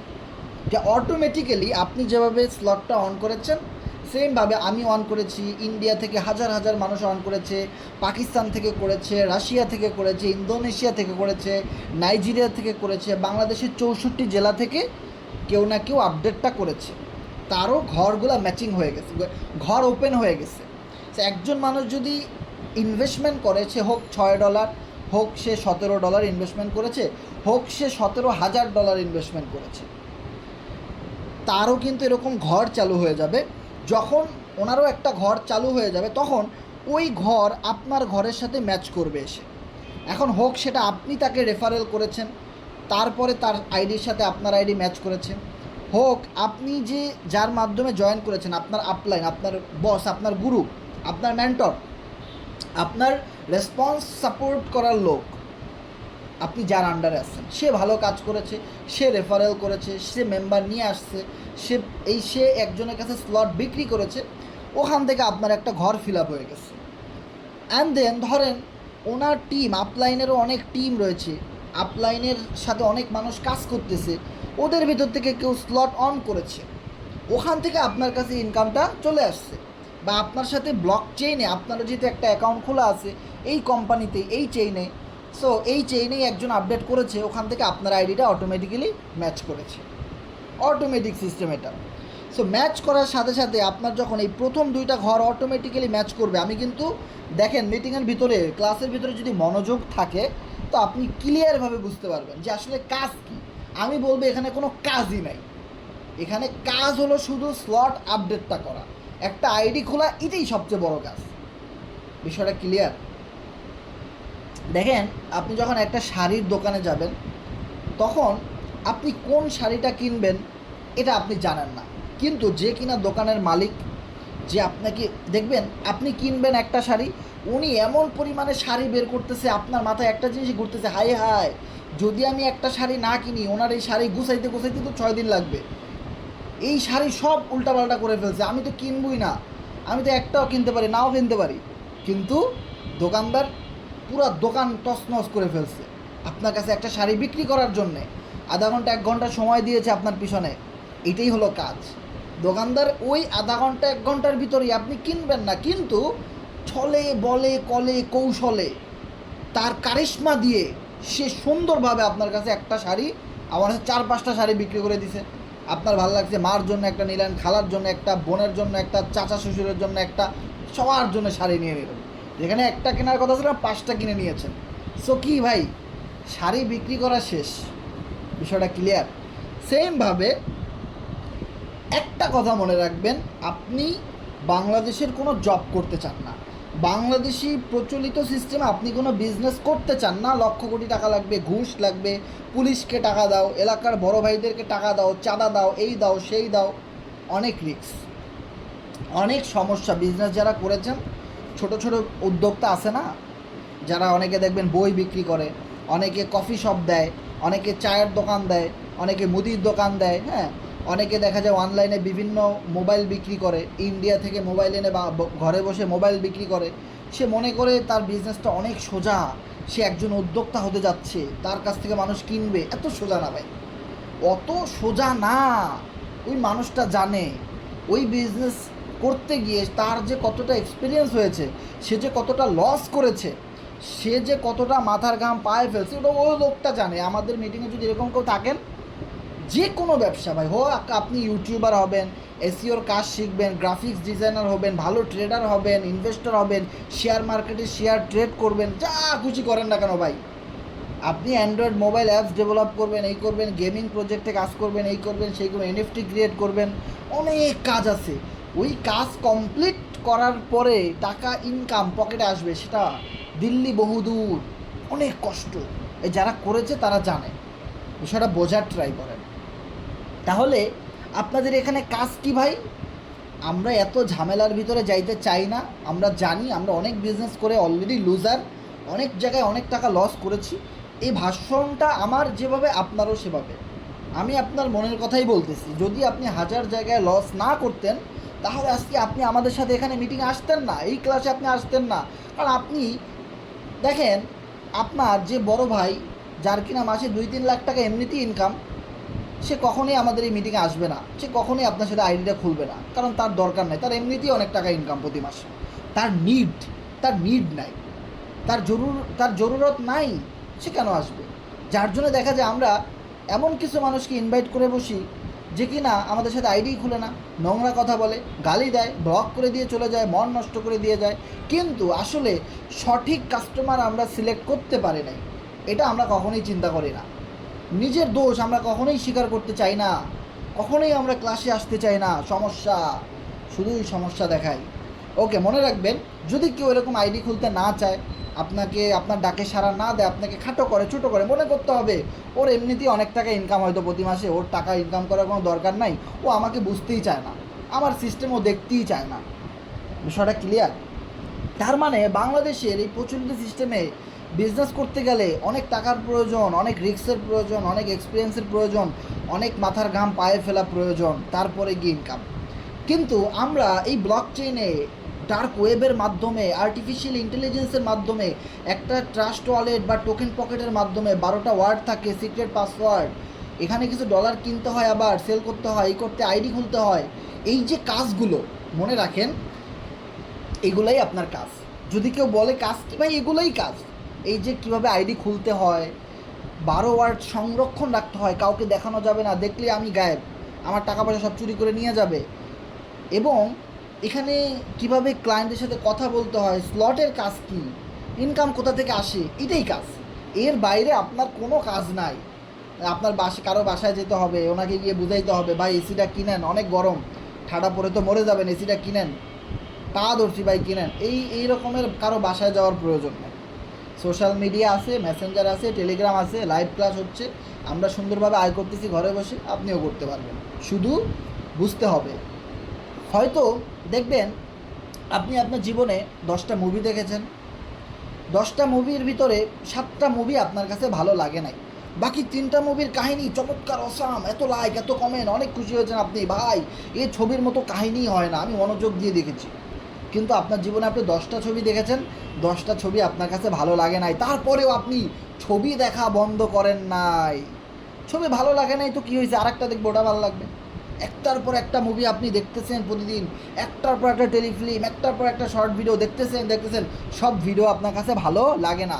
যে অটোমেটিক্যালি আপনি যেভাবে স্লটটা অন করেছেন, সেমভাবে আমি অন করেছি, ইন্ডিয়া থেকে হাজার হাজার মানুষ অন করেছে, পাকিস্তান থেকে করেছে, রাশিয়া থেকে করেছে, ইন্দোনেশিয়া থেকে করেছে, নাইজেরিয়া থেকে করেছে, বাংলাদেশের 64 জেলা থেকে কেউ না কেউ আপডেটটা করেছে। তারও ঘরগুলো ম্যাচিং হয়ে গেছে, ঘর ওপেন হয়ে গেছে। একজন মানুষ যদি ইনভেস্টমেন্ট করে, সে হোক $6, হোক সে $17 ইনভেস্টমেন্ট করেছে, হোক সে $17,000 ইনভেস্টমেন্ট করেছে, তারও কিন্তু এরকম ঘর চালু হয়ে যাবে। যখন ওনারও একটা ঘর চালু হয়ে যাবে, তখন ওই ঘর আপনার ঘরের সাথে ম্যাচ করবে এসে। এখন হোক সেটা আপনি তাকে রেফারেল করেছেন, তারপরে তার আইডির সাথে আপনার আইডি ম্যাচ করেছে, হোক আপনি যে যার মাধ্যমে জয়েন করেছেন, আপনার আপলাইন, আপনার বস, আপনার গুরু, আপনার মেন্টর, আপনার রেসপন্স সাপোর্ট করার লোক, আপনি যার আন্ডারে আছেন, সে ভালো কাজ করেছে, সে রেফারেল করেছে, সে মেম্বার নিয়ে আসছে, সে একজনের কাছে স্লট বিক্রি করেছে, ওখান থেকে আপনার একটা ঘর ফিল আপ হয়ে গেছে। অ্যান্ড দেন ধরেন ওনার টিম, আপলাইনেরও অনেক টিম রয়েছে, আপলাইনের সাথে অনেক মানুষ কাজ করতেছে, ওদের ভিতর থেকে কেউ স্লট অন করেছে, ওখান থেকে আপনার কাছে ইনকামটা চলে আসছে। বা আপনার সাথে ব্লক চেইনে, আপনার যেহেতু একটা অ্যাকাউন্ট খোলা আছে এই কোম্পানিতে, এই চেইনে, সো এই চেইনেই একজন আপডেট করেছে, ওখান থেকে আপনার আইডিটা অটোমেটিক্যালি ম্যাচ করেছে। অটোমেটিক সিস্টেম এটা। সো ম্যাচ করার সাথে সাথে আপনার যখন এই প্রথম 2টা ঘর অটোমেটিক্যালি ম্যাচ করবে, আমি কিন্তু দেখেন মিটিংয়ের ভিতরে, ক্লাসের ভিতরে যদি মনোযোগ থাকে তো আপনি ক্লিয়ারভাবে বুঝতে পারবেন যে আসলে কাজ কী। আমি বলবো এখানে কোনো কাজই নাই, এখানে কাজ হলো শুধু স্লট আপডেটটা করা, একটা আইডি খোলা, এটাই সবচেয়ে বড় কাজ। বিষয়টা ক্লিয়ার? দেখেন আপনি যখন একটা শাড়ির দোকানে যাবেন, তখন আপনি কোন শাড়িটা কিনবেন এটা আপনি জানেন না, কিন্তু যে কিনা দোকানের মালিক, যে আপনাকে দেখবেন, আপনি কিনবেন একটা শাড়ি, উনি এমন পরিমাণে শাড়ি বের করতেছে, আপনার মাথায় একটা জিনিস ঘুরতেছে, হায় হায় যদি আমি একটা শাড়ি না কিনি, ওনার এই শাড়ি গুছাইতে গুছাইতে তো 6 দিন লাগবে, এই শাড়ি সব উল্টাপাল্টা করে ফেলছে, আমি তো কিনবই না, আমি তো একটাও কিনতে পারি, নাও কিনতে পারি, কিন্তু দোকানদার পুরো দোকান তছনছ করে ফেলছে আপনার কাছে একটা শাড়ি বিক্রি করার জন্যে। আধা ঘন্টা 1 ঘন্টা সময় দিয়েছে আপনার পিছনে, এটাই হলো কাজ। দোকানদার ওই আধা ঘন্টা 1 ঘন্টার ভিতরেই আপনি কিনবেন না, কিন্তু ছলে বলে কলে কৌশলে তার কারিশমা দিয়ে সে সুন্দরভাবে আপনার কাছে একটা শাড়ি, আমার কাছে 4-5টা শাড়ি বিক্রি করে দিছে। আপনার ভালো লাগছে, মার জন্য একটা নিলেন, খালার জন্য একটা, বোনের জন্য একটা, চাচা শ্বশুরের জন্য একটা, সবার জন্য শাড়ি নিয়ে নিলেন। যেখানে একটা কেনার কথা ছিল 5টা কিনে নিয়েছেন। সো কি ভাই, শাড়ি বিক্রি করা শেষ। বিষয়টা ক্লিয়ার? সেমভাবে একটা কথা মনে রাখবেন, আপনি বাংলাদেশের কোনো জব করতে চান না, বাংলাদেশি প্রচলিত সিস্টেমে আপনি কোনো বিজনেস করতে চান না, লক্ষ কোটি টাকা লাগবে, ঘুষ লাগবে, পুলিশকে টাকা দাও, এলাকার বড় ভাইদেরকে টাকা দাও, চাঁদা দাও, এই দাও সেই দাও, অনেক রিস্ক, অনেক সমস্যা। বিজনেস যারা করেছেন, ছোট ছোট উদ্যোক্তা আছে না, যারা অনেকে দেখবেন বই বিক্রি করে, অনেকে কফি শপ দেয়, অনেকে চায়ের দোকান দেয়, অনেকে মুদির দোকান দেয়, হ্যাঁ, অনেকে দেখা যায় অনলাইনে বিভিন্ন মোবাইল বিক্রি করে, ইন্ডিয়া থেকে মোবাইল এনে বা ঘরে বসে মোবাইল বিক্রি করে। সে মনে করে তার বিজনেসটা অনেক সোজা, সে একজন উদ্যোক্তা হতে যাচ্ছে, তার কাছ থেকে মানুষ কিনবে। এত সোজা না ভাই, অত সোজা না। ওই মানুষটা জানে ওই বিজনেস করতে গিয়ে তার যে কতটা এক্সপিরিয়েন্স হয়েছে, সে যে কতটা লস করেছে, সে যে কতটা মাথার ঘাম পায়ে ফেলছে, ওটা ওই লোকটা জানে। আমাদের মিটিংয়ে যদি এরকম কেউ থাকেন, যে কোনো ব্যবসা ভাই হোক, আপনি ইউটিউবার হবেন, এসইওর কাজ শিখবেন, গ্রাফিক্স ডিজাইনার হবেন, ভালো ট্রেডার হবেন, ইনভেস্টর হবেন, শেয়ার মার্কেটে শেয়ার ট্রেড করবেন, যা খুশি করেন না কেন ভাই, আপনি অ্যান্ড্রয়েড মোবাইল অ্যাপস ডেভেলপ করবেন, এই করবেন, গেমিং প্রজেক্টে কাজ করবেন, এই করবেন, সেই করবেন, এনএফটি ক্রিয়েট করবেন, অনেক কাজ আছে। ওই কাজ কমপ্লিট করার পরে টাকা ইনকাম পকেটে আসবে, সেটা দিল্লি বহুদূর, অনেক কষ্ট। এই যারা করেছে তারা জানে, বিষয়টা বোঝার ট্রাই করেন। তাহলে আপনাদের এখানে কাজ কি ভাই? আমরা এত ঝামেলার ভিতরে যাইতে চাই না। আমরা জানি আমরা অনেক বিজনেস করে অলরেডি লুজার, অনেক জায়গায় অনেক টাকা লস করেছি। এই ভাষণটা আমার যেভাবে, আপনারও সেভাবে। আমি আপনার মনের কথাই বলতেছি। যদি আপনি 1000 জায়গায় লস না করতেন, তাহলে আজকে আপনি আমাদের সাথে এখানে মিটিংয়ে আসতেন না, এই ক্লাসে আপনি আসতেন না। কারণ আপনি দেখেন, আপনার যে বড় ভাই, যার কিনা মাসে 2-3 লাখ টাকা এমনিতেই ইনকাম, সে কখনোই আমাদের এই মিটিংয়ে আসবে না, সে কখনোই আপনার সাথে আইডিটা খুলবে না, কারণ তার দরকার নাই, তার এমনিতেই অনেক টাকা ইনকাম প্রতি মাসে, তার নিড নাই, তার জরুরত নাই, সে কেন আসবে? যার জন্য দেখা যায় আমরা এমন কিছু মানুষকে ইনভাইট করে বসি যে কি না আমাদের সাথে আইডি খুলে না, নোংরা কথা বলে, গালি দেয়, ব্লক করে দিয়ে চলে যায়, মন নষ্ট করে দিয়ে যায়। কিন্তু আসলে সঠিক কাস্টমার আমরা সিলেক্ট করতে পারি নাই, এটা আমরা কখনোই চিন্তা করি না। নিজের দোষ আমরা কখনোই স্বীকার করতে চাই না, কখনোই আমরা ক্লাসে আসতে চাই না, সমস্যা শুধুই সমস্যা দেখাই। ওকে, মনে রাখবেন, যদি কেউ এরকম আইডি খুলতে না চায়, আপনাকে আপনার ডাকে সাড়া না দেয়, আপনাকে খাটো করে, ছোটো করে, মনে করতে হবে ওর এমনিতেই অনেক টাকা ইনকাম হয়তো প্রতি মাসে, ওর টাকা ইনকাম করার কোনো দরকার নাই, ও আমাকে বুঝতেই চায় না, আমার সিস্টেম ও দেখতেই চায় না। বিষয়টা ক্লিয়ার? তার মানে বাংলাদেশের এই প্রচলিত সিস্টেমে বিজনেস করতে গেলে অনেক টাকার প্রয়োজন, অনেক রিস্কের প্রয়োজন, অনেক এক্সপিরিয়েন্সের প্রয়োজন, অনেক মাথার ঘাম পায়ে ফেলা প্রয়োজন, তারপরে গিয়ে ইনকাম। কিন্তু আমরা এই ব্লক চেইনে, ডার্ক ওয়েবের মাধ্যমে, আর্টিফিশিয়াল ইন্টেলিজেন্সের মাধ্যমে, একটা ট্রাস্ট ওয়ালেট বা টোকেন পকেটের মাধ্যমে 12টা ওয়ার্ড থাকে, সিক্রেট পাসওয়ার্ড, এখানে কিছু ডলার কিনতে হয়, আবার সেল করতে হয়, এই করতে আইডি খুলতে হয়। এই যে কাজগুলো মনে রাখেন, এগুলাই আপনার কাজ। যদি কেউ বলে কাজ কি ভাই, এগুলোই কাজ। এই যে কীভাবে আইডি খুলতে হয়, 12 ওয়ার্ড সংরক্ষণ রাখতে হয়, কাউকে দেখানো যাবে না, দেখলে আমি গায়েব, আমার টাকা পয়সা সব চুরি করে নিয়ে যাবে। এবং এখানে কিভাবে ক্লায়েন্টের সাথে কথা বলতে হয়, স্লটের কাজ কী, ইনকাম কোথা থেকে আসে, এটাই কাজ। এর বাইরে আপনার কোনো কাজ নাই। আপনার কারো বাসায় যেতে হবে, ওনাকে গিয়ে বুঝাইতে হবে, ভাই এসিটা কিনেন, অনেক গরম, ঠাডা পরে তো মরে যাবেন, এসিটা কিনেন, পা ধরছি ভাই কিনেন। এই রকমের কারো বাসায় যাওয়ার প্রয়োজন নেই। সোশ্যাল মিডিয়া আছে, মেসেঞ্জার আছে, টেলিগ্রাম আছে, লাইভ ক্লাস হচ্ছে, আমরা সুন্দরভাবে আয় করতেছি ঘরে বসে, আপনিও করতে পারবেন। শুধু বুঝতে হবে। হয়তো দেখবেন আপনি আপনার জীবনে 10টা মুভি দেখেছেন, 10টা মুভির ভিতরে 7টা মুভি আপনার কাছে ভালো লাগে নাই, বাকি 3টা মুভির কাহিনী চমৎকার, অসাম, এত লাইক, এত কমেন্ট, অনেক খুশি হয়েছেন আপনি, ভাই এই ছবির মতো কাহিনী হয় না, আমি মনোযোগ দিয়ে দেখেছি। কিন্তু আপনার জীবনে আপনি 10টা ছবি দেখেছেন, 10টা ছবি আপনার কাছে ভালো লাগে নাই, তারপরেও আপনি ছবি দেখা বন্ধ করেন নাই। ছবি ভালো লাগে নাই তো কী হয়েছে, আর একটা দেখবো, ওটা ভালো লাগবে। একটার পর একটা মুভি আপনি দেখতেছেন প্রতিদিন, একটার পর একটা টেলিফিল্ম, একটার পর একটা শর্ট ভিডিও দেখতেছেন, সব ভিডিও আপনার কাছে ভালো লাগে না।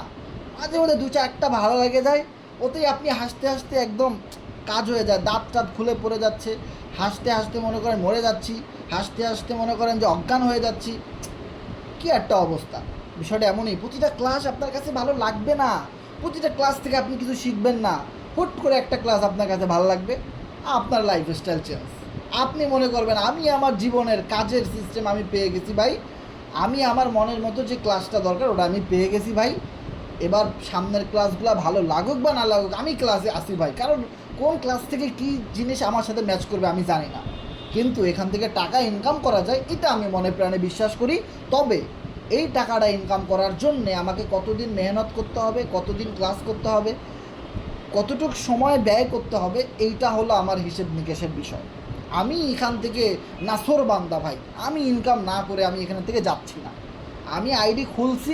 মাঝে মধ্যে 2-4টা ভালো লেগে যায়, ওতেই আপনি হাসতে হাসতে একদম কাজ হয়ে যায়, দাঁত টাত খুলে পড়ে যাচ্ছে, হাসতে হাসতে মনে করেন মরে যাচ্ছি, হাসতে হাসতে মনে করেন যে অজ্ঞান হয়ে যাচ্ছি। কী একটা অবস্থা। বিষয়টা এমনই, প্রতিটা ক্লাস আপনার কাছে ভালো লাগবে না, প্রতিটা ক্লাস থেকে আপনি কিছু শিখবেন না। হুট করে একটা ক্লাস আপনার কাছে ভালো লাগবে, আপনার লাইফস্টাইল চেঞ্জ। আপনি মনে করবেন আমি আমার জীবনের কাজের সিস্টেম আমি পেয়ে গেছি ভাই, আমি আমার মনের মতো যে ক্লাসটা দরকার ওটা আমি পেয়ে গেছি ভাই, এবার সামনের ক্লাসগুলো ভালো লাগুক বা না লাগুক আমি ক্লাসে আসি ভাই, কারণ কোন ক্লাস থেকে কী জিনিস আমার সাথে ম্যাচ করবে আমি জানি না, কিন্তু এখান থেকে টাকা ইনকাম করা যায় এটা আমি মনে প্রাণে বিশ্বাস করি। তবে এই টাকাটা ইনকাম করার জন্যে আমাকে কতদিন মেহনত করতে হবে, কতদিন ক্লাস করতে হবে, কতটুকু সময় ব্যয় করতে হবে, এইটা হলো আমার হিসেব নিকেশের বিষয়। আমি এখান থেকে নাসর বান্দা ভাই, আমি ইনকাম না করে আমি এখান থেকে যাচ্ছি না। আমি আইডি খুলছি,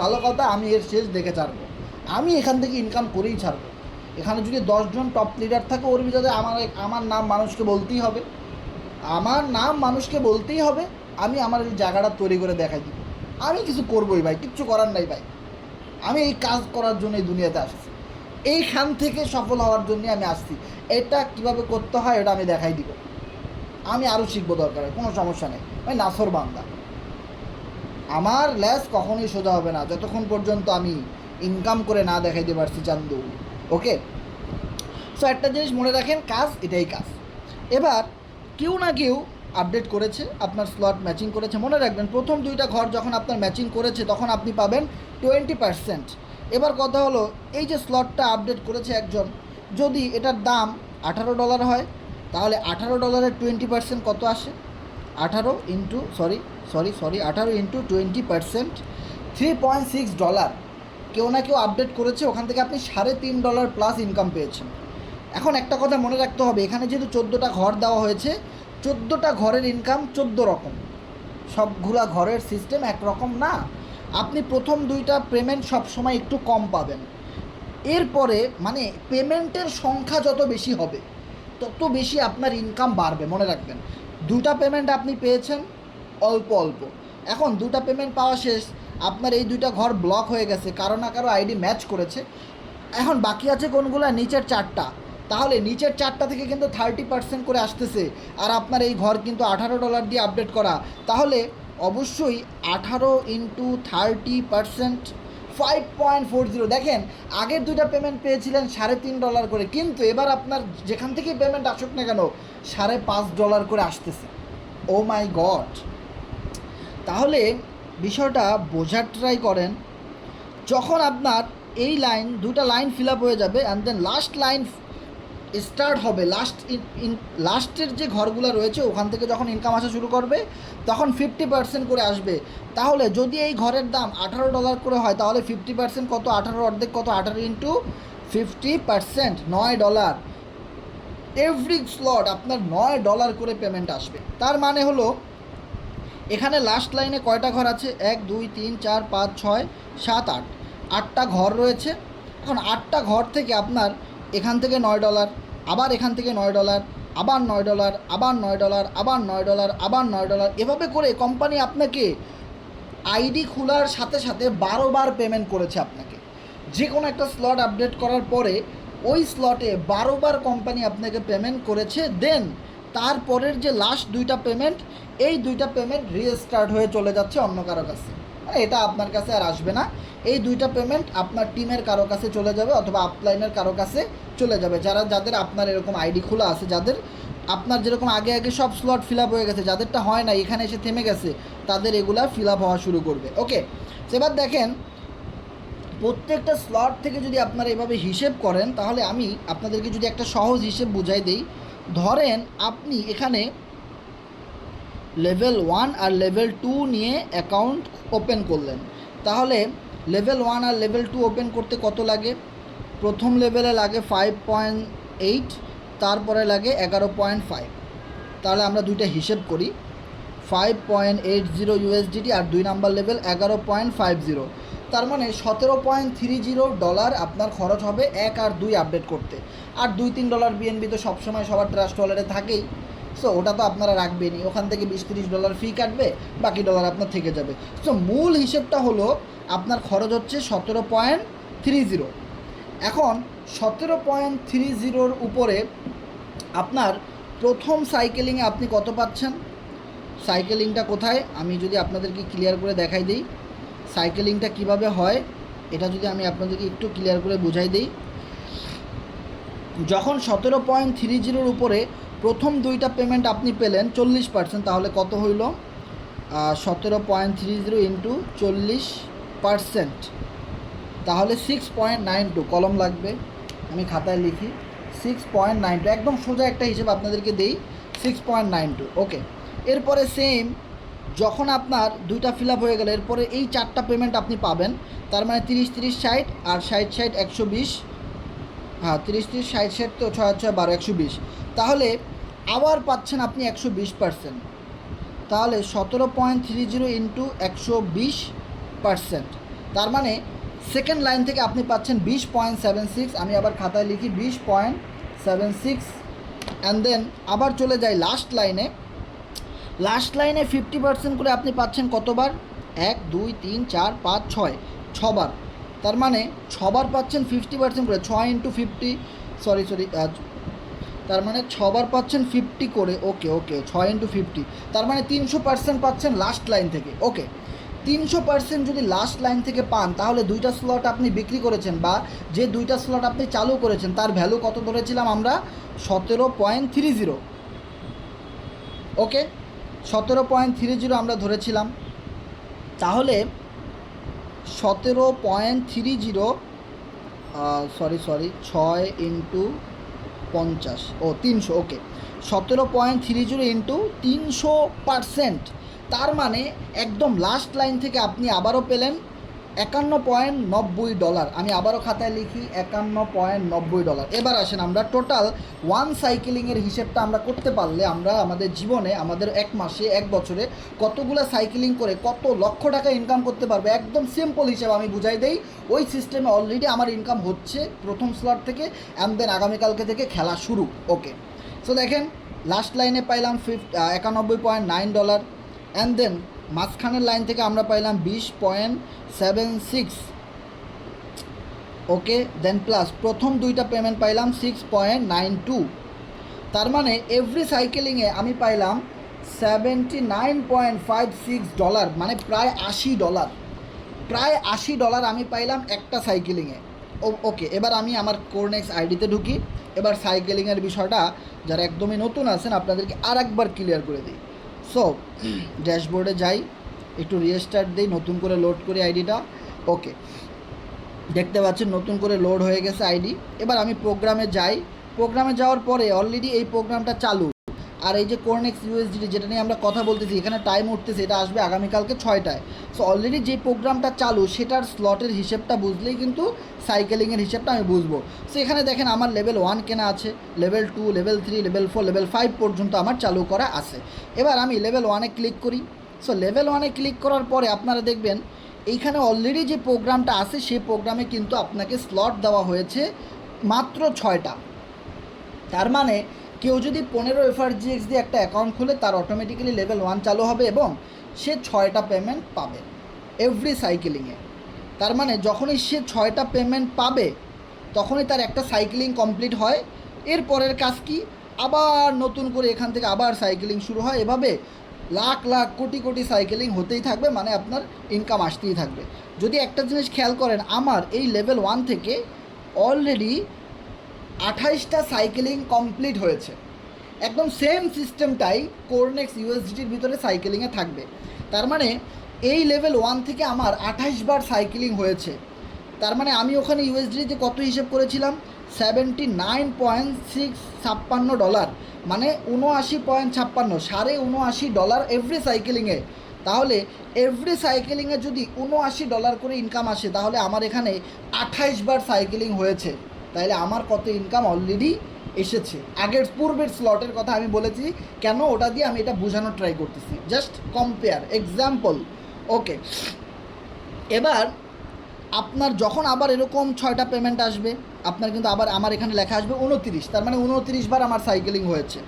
ভালো কথা, আমি এর শেষ দেখে ছাড়বো, আমি এখান থেকে ইনকাম করেই ছাড়বো। এখানে যদি 10 জন টপ লিডার থাকে, ওর ভিতরে আমার নাম মানুষকে বলতেই হবে, আমার নাম মানুষকে বলতেই হবে, আমি আমার এই জায়গাটা তৈরি করে দেখাই দিব। আমি কিছু করবোই ভাই, কিচ্ছু করার নাই ভাই, আমি এই কাজ করার জন্য এই দুনিয়াতে আসছি, এইখান থেকে সফল হওয়ার জন্য আমি আসছি। এটা কিভাবে করতে হয় এটা আমি দেখাই দিব, আমি আরও শিখবো, দরকার কোনো সমস্যা নেই ভাই, নাসর বান্দা। আমার ল্যাস কখনোই সোজা হবে না যতক্ষণ পর্যন্ত আমি ইনকাম করে না দেখাইতে পারছি চান্দু। ওকে, সো একটা জিনিস মনে রাখেন, কাজ এটাই কাজ। এবার কেউ না কেউ আপডেট করেছে, আপনার স্লট ম্যাচিং করেছে, মনে রাখবেন প্রথম 2টা ঘর যখন আপনার ম্যাচিং করেছে তখন আপনি পাবেন 20%। এবার কথা হলো, এই যে স্লটটা আপডেট করেছে একজন, যদি এটার দাম $18 হয়, তাহলে $18 20% কত আসে, 18 ইন্টু 20%, $3.6। কেউ না কেউ আপডেট করেছে, ওখান থেকে আপনি $3.5 প্লাস ইনকাম পেয়েছেন। এখন একটা কথা মনে রাখতে হবে, এখানে যেহেতু 14টা ঘর দেওয়া হয়েছে, 14টা ঘরের ইনকাম 14 রকম, সবগুলা ঘরের সিস্টেম একরকম না। আপনি প্রথম 2টা পেমেন্ট সবসময় একটু কম পাবেন, এরপরে মানে পেমেন্টের সংখ্যা যত বেশি হবে তত বেশি আপনার ইনকাম বাড়বে। মনে রাখবেন 2টা পেমেন্ট আপনি পেয়েছেন অল্প অল্প, এখন 2টা পেমেন্ট পাওয়া শেষ, আপনার এই 2টা ঘর ব্লক হয়ে গেছে, কারো না কারো আইডি ম্যাচ করেছে, এখন বাকি আছে কোনগুলো, নিচের 4টা, তাহলে নিচের চারটা থেকে কিন্তু 30% করে আসতেছে, আর আপনার এই ঘর কিন্তু $18 দিয়ে আপডেট করা, তাহলে অবশ্যই 18 ইন্টু 30%, 5.40। দেখেন আগের দুইটা পেমেন্ট পেয়েছিলেন $3.5 করে, কিন্তু এবার আপনার যেখান থেকেই পেমেন্ট আসুক না কেন $5.5 করে আসতেছে। ও মাই গড! তাহলে বিষয়টা বোঝার ট্রাই করেন। যখন আপনার এই দুটা লাইন ফিল আপ হয়ে যাবে and then last line start হবে, লাস্টের যে ঘরগুলো রয়েছে ওখান থেকে যখন ইনকাম আসা শুরু করবে তখন 50% করে আসবে। তাহলে যদি এই ঘরের দাম $18 করে হয় তাহলে 50% কত? 18 অর্ধেক কত? 18 ইন্টু 50%, $9। এভরি স্লট আপনার $9 করে পেমেন্ট আসবে। তার মানে হলো এখানে লাস্ট লাইনে কয়টা ঘর আছে? 1 2 3 4 5 6 7 8, 8টা ঘর রয়েছে। এখন 8টা ঘর থেকে আপনার এখান থেকে $9, আবার এখান থেকে $9, আবার $9, আবার $9, আবার $9, আবার $9, এভাবে করে কোম্পানি আপনাকে আইডি খোলার সাথে সাথে 12 বার পেমেন্ট করেছে আপনাকে। যে কোনো একটা স্লট আপডেট করার পরে ওই স্লটে 12 বার কোম্পানি আপনাকে পেমেন্ট করেছে। দেন তারপরের যে লাস্ট দুইটা পেমেন্ট, এই দুইটা পেমেন্ট রিস্টার্ট হয়ে চলে যাচ্ছে অন্য কারো কাছে, মানে এটা আপনার কাছে আর আসবে না। এই দুইটা পেমেন্ট আপনার টিমের কারো কাছে চলে যাবে অথবা আপলাইনের কারো কাছে চলে যাবে, যাদের আপনার এরকম আইডি খোলা আছে, যাদের আপনার যেরকম আগে আগে সব স্লট ফিল আপ হয়ে গেছে, যাদেরটা হয় না এখানে এসে থেমে গেছে, তাদের এগুলা ফিল আপ হওয়া শুরু করবে। ওকে, এবার দেখেন প্রত্যেকটা স্লট থেকে যদি আপনারা এভাবে হিসেব করেন তাহলে আমি আপনাদেরকে যদি একটা সহজ হিসেব বুঝাই দিই। ধরেন আপনি এখানে লেভেল 1 আর লেভেল 2 নিয়ে অ্যাকাউন্ট ওপেন করলেন, তাহলে লেভেল 1 আর লেভেল 2 ওপেন করতে কত লাগে? প্রথম লেভেলে লাগে 5.8, তারপরে লাগে 11.5। তাহলে আমরা দুইটা হিসেব করি, 5.80 USDT আর 2 নাম্বার লেভেল 11.50। তার মানে $17.30 আপনার খরচ হবে 1 আর 2 আপডেট করতে। আর $2-3 BNB তো সবসময় সবার ট্রাস্ট ওয়ালেটে থাকেই, সো ওটা তো আপনারা রাখবেনই, ওখান থেকে $20-30 ফি কাটবে, বাকি ডলার আপনার থেকে যাবে। সো মূল হিসেবটা হলো আপনার খরচ হচ্ছে 17.30। এখন 17.30-র উপরে আপনার প্রথম সাইকেলিংয়ে আপনি কত পাচ্ছেন? সাইকেলিংটা কোথায় আমি যদি আপনাদেরকে ক্লিয়ার করে দেখাই দিই, সাইকেলিংটা কিভাবে হয় এটা যদি আমি আপনাদেরকে একটু ক্লিয়ার করে বুঝাই দিই। যখন 17.30-র উপরে প্রথম দুইটা পেমেন্ট আপনি পেলেন 40%, তাহলে কত হইল? 17.30 ইন্টু 40%, তাহলে 6.92। কলম লাগবে, আমি খাতায় লিখি 6.92, একদম সোজা একটা হিসেব আপনাদেরকে দেই, 6.92। ওকে, এরপরে সেম যখন আপনার দুইটা ফিল আপ হয়ে গেলে এরপরে এই 4টা পেমেন্ট আপনি পাবেন, তার মানে 30-30-60 আর 60-60 120, হ্যাঁ 30-30-60-60 তো 6-6-12 120, তাহলে আবার পাচ্ছেন আপনি 120%। তাহলে 17.30 ইন্টু 120%, তার মানে সেকেন্ড লাইন থেকে আপনি পাচ্ছেন 20.76। আমি আবার খাতায় লিখি 20.76, অ্যান্ড দেন আবার চলে যাই লাস্ট লাইনে। লাস্ট লাইনে 50% করে আপনি পাচ্ছেন কতবার? 1 2 3 4 5 6, 6 বার। তার মানে 6 বার পাচ্ছেন 50% করে, 6 ইন্টু 50, সরি তার মানে 6 বার পাচ্ছেন 50 করে। ওকে 6 ইন্টু 50, তার মানে 300% পাচ্ছেন লাস্ট লাইন থেকে। ওকে, 300% যদি লাস্ট লাইন থেকে পান তাহলে দুইটা স্লট আপনি বিক্রি করেছেন বা যে দুইটা স্লট আপনি চালু করেছেন তার ভ্যালু কত ধরেছিলাম আমরা? 17.30। ওকে, 17.30 আমরা ধরেছিলাম। তাহলে 17.30, সরি 6 ইন্টু 50, 300। ওকে, 17.30 ইন্টু 300%, তার মানে একদম লাস্ট লাইন থেকে আপনি আবারও পেলেন $51.90। আমি আবারও খাতায় লিখি $51.90। এবার আসেন আমরা টোটাল ওয়ান সাইকেলিংয়ের হিসেবটা আমরা করতে পারলে আমরা আমাদের জীবনে, আমাদের 1 মাসে 1 বছরে কতগুলো সাইকেলিং করে কত লক্ষ টাকা ইনকাম করতে পারবে, একদম সিম্পল হিসেব আমি বুঝাই দেই। ওই সিস্টেমে অলরেডি আমার ইনকাম হচ্ছে প্রথম স্লট থেকে, অ্যান্ড দেন আগামীকালকে থেকে খেলা শুরু। ওকে, সো দেখেন লাস্ট লাইনে পাইলাম $91.9, অ্যান্ড দেন মাঝখানের লাইন থেকে আমরা পাইলাম 20.76, ওকে, দেন প্লাস প্রথম দুইটা পেমেন্ট পাইলাম 6.92, তার মানে এভরি সাইকেলিংয়ে আমি পাইলাম $79.56, মানে প্রায় $80, প্রায় $80 আমি পাইলাম একটা সাইকেলিংয়ে। ওকে, এবার আমি আমার কোরনেক্স আইডিতে ঢুকি। এবার সাইকেলিংয়ের বিষয়টা যারা একদমই নতুন আছেন আপনাদেরকে আর একবার ক্লিয়ার করে দিই। সো ড্যাশবোর্ডে যাই, একটু রিস্টার্ট দিই, নতুন করে লোড করি আইডিটা। ওকে, দেখতে পাচ্ছেন নতুন করে লোড হয়ে গেছে আইডি। এবার আমি প্রোগ্রামে যাই, প্রোগ্রামে যাওয়ার পরে অলরেডি এই প্রোগ্রামটা চালু। আর এই যে কোরনেক্স ইউএসডিটি যেটা নিয়ে আমরা কথা বলতেছি, এখানে টাইম উঠতেছে, এটা আসবে আগামীকালকে 6টায়। সো অলরেডি যে প্রোগ্রামটা চালু সেটার স্লটের হিসেবটা বুঝলেই কিন্তু সাইকেলিংয়ের হিসেবটা আমি বুঝবো। সো এখানে দেখেন আমার লেভেল 1 কেনা আছে, লেভেল 2, লেভেল 3, লেভেল 4, লেভেল 5 পর্যন্ত আমার চালু করা আছে। এবার আমি লেভেল 1-এ ক্লিক করি। সো লেভেল 1-এ ক্লিক করার পরে আপনারা দেখবেন এইখানে অলরেডি যে প্রোগ্রামটা আছে সেই প্রোগ্রামে কিন্তু আপনাকে স্লট দেওয়া হয়েছে মাত্র 6টা। তার মানে কেউ যদি 15 FRGX দিয়ে একটা অ্যাকাউন্ট খুলে তার অটোমেটিক্যালি লেভেল 1 চালু হবে এবং সে 6টা পেমেন্ট পাবে এভরি সাইকেলিংয়ে। তার মানে যখনই সে 6টা পেমেন্ট পাবে তখনই তার একটা সাইকেলিং কমপ্লিট হয়। এর পরের কাজ কি, আবার নতুন করে এখান থেকে আবার সাইকেলিং শুরু হয়। এভাবে লাখ লাখ কোটি কোটি সাইকেলিং হতেই থাকবে, মানে আপনার ইনকাম আসতেই থাকবে। যদি একটা জিনিস খেয়াল করেন, আমার এই লেভেল 1 থেকে অলরেডি 28টা সাইকেলিং কমপ্লিট হয়েছে। একদম সেম সিস্টেমটাই কোরনেক্স ইউএসডিটির ভিতরে সাইকেলিংয়ে থাকবে। তার মানে এই লেভেল 1 থেকে আমার 28 বার সাইকেলিং হয়েছে। তার মানে আমি ওখানে ইউএসডিতে কত হিসেব করেছিলাম, $79.56, মানে $79.56, $79.5 এভরি সাইকেলিংয়ে। তাহলে এভরি সাইকেলিংয়ে যদি $79 করে ইনকাম আসে, তাহলে আমার এখানে 28 বার সাইকেলিং হয়েছে। তাহলে আমার কত ইনকাম অলরেডি এসেছে। আগের পূর্বের স্লটের কথা আমি বলেছি কেন, ওটা দিয়ে আমি এটা বোঝানোর ট্রাই করতেছি, জাস্ট কম্পেয়ার এক্সাম্পল। ওকে, এবার আপনার যখন আবার এরকম 6টা পেমেন্ট আসবে, আপনার কিন্তু আবার আমার এখানে লেখা আসবে 29, তার মানে 29 বার আমার সাইকেলিং হয়েছে।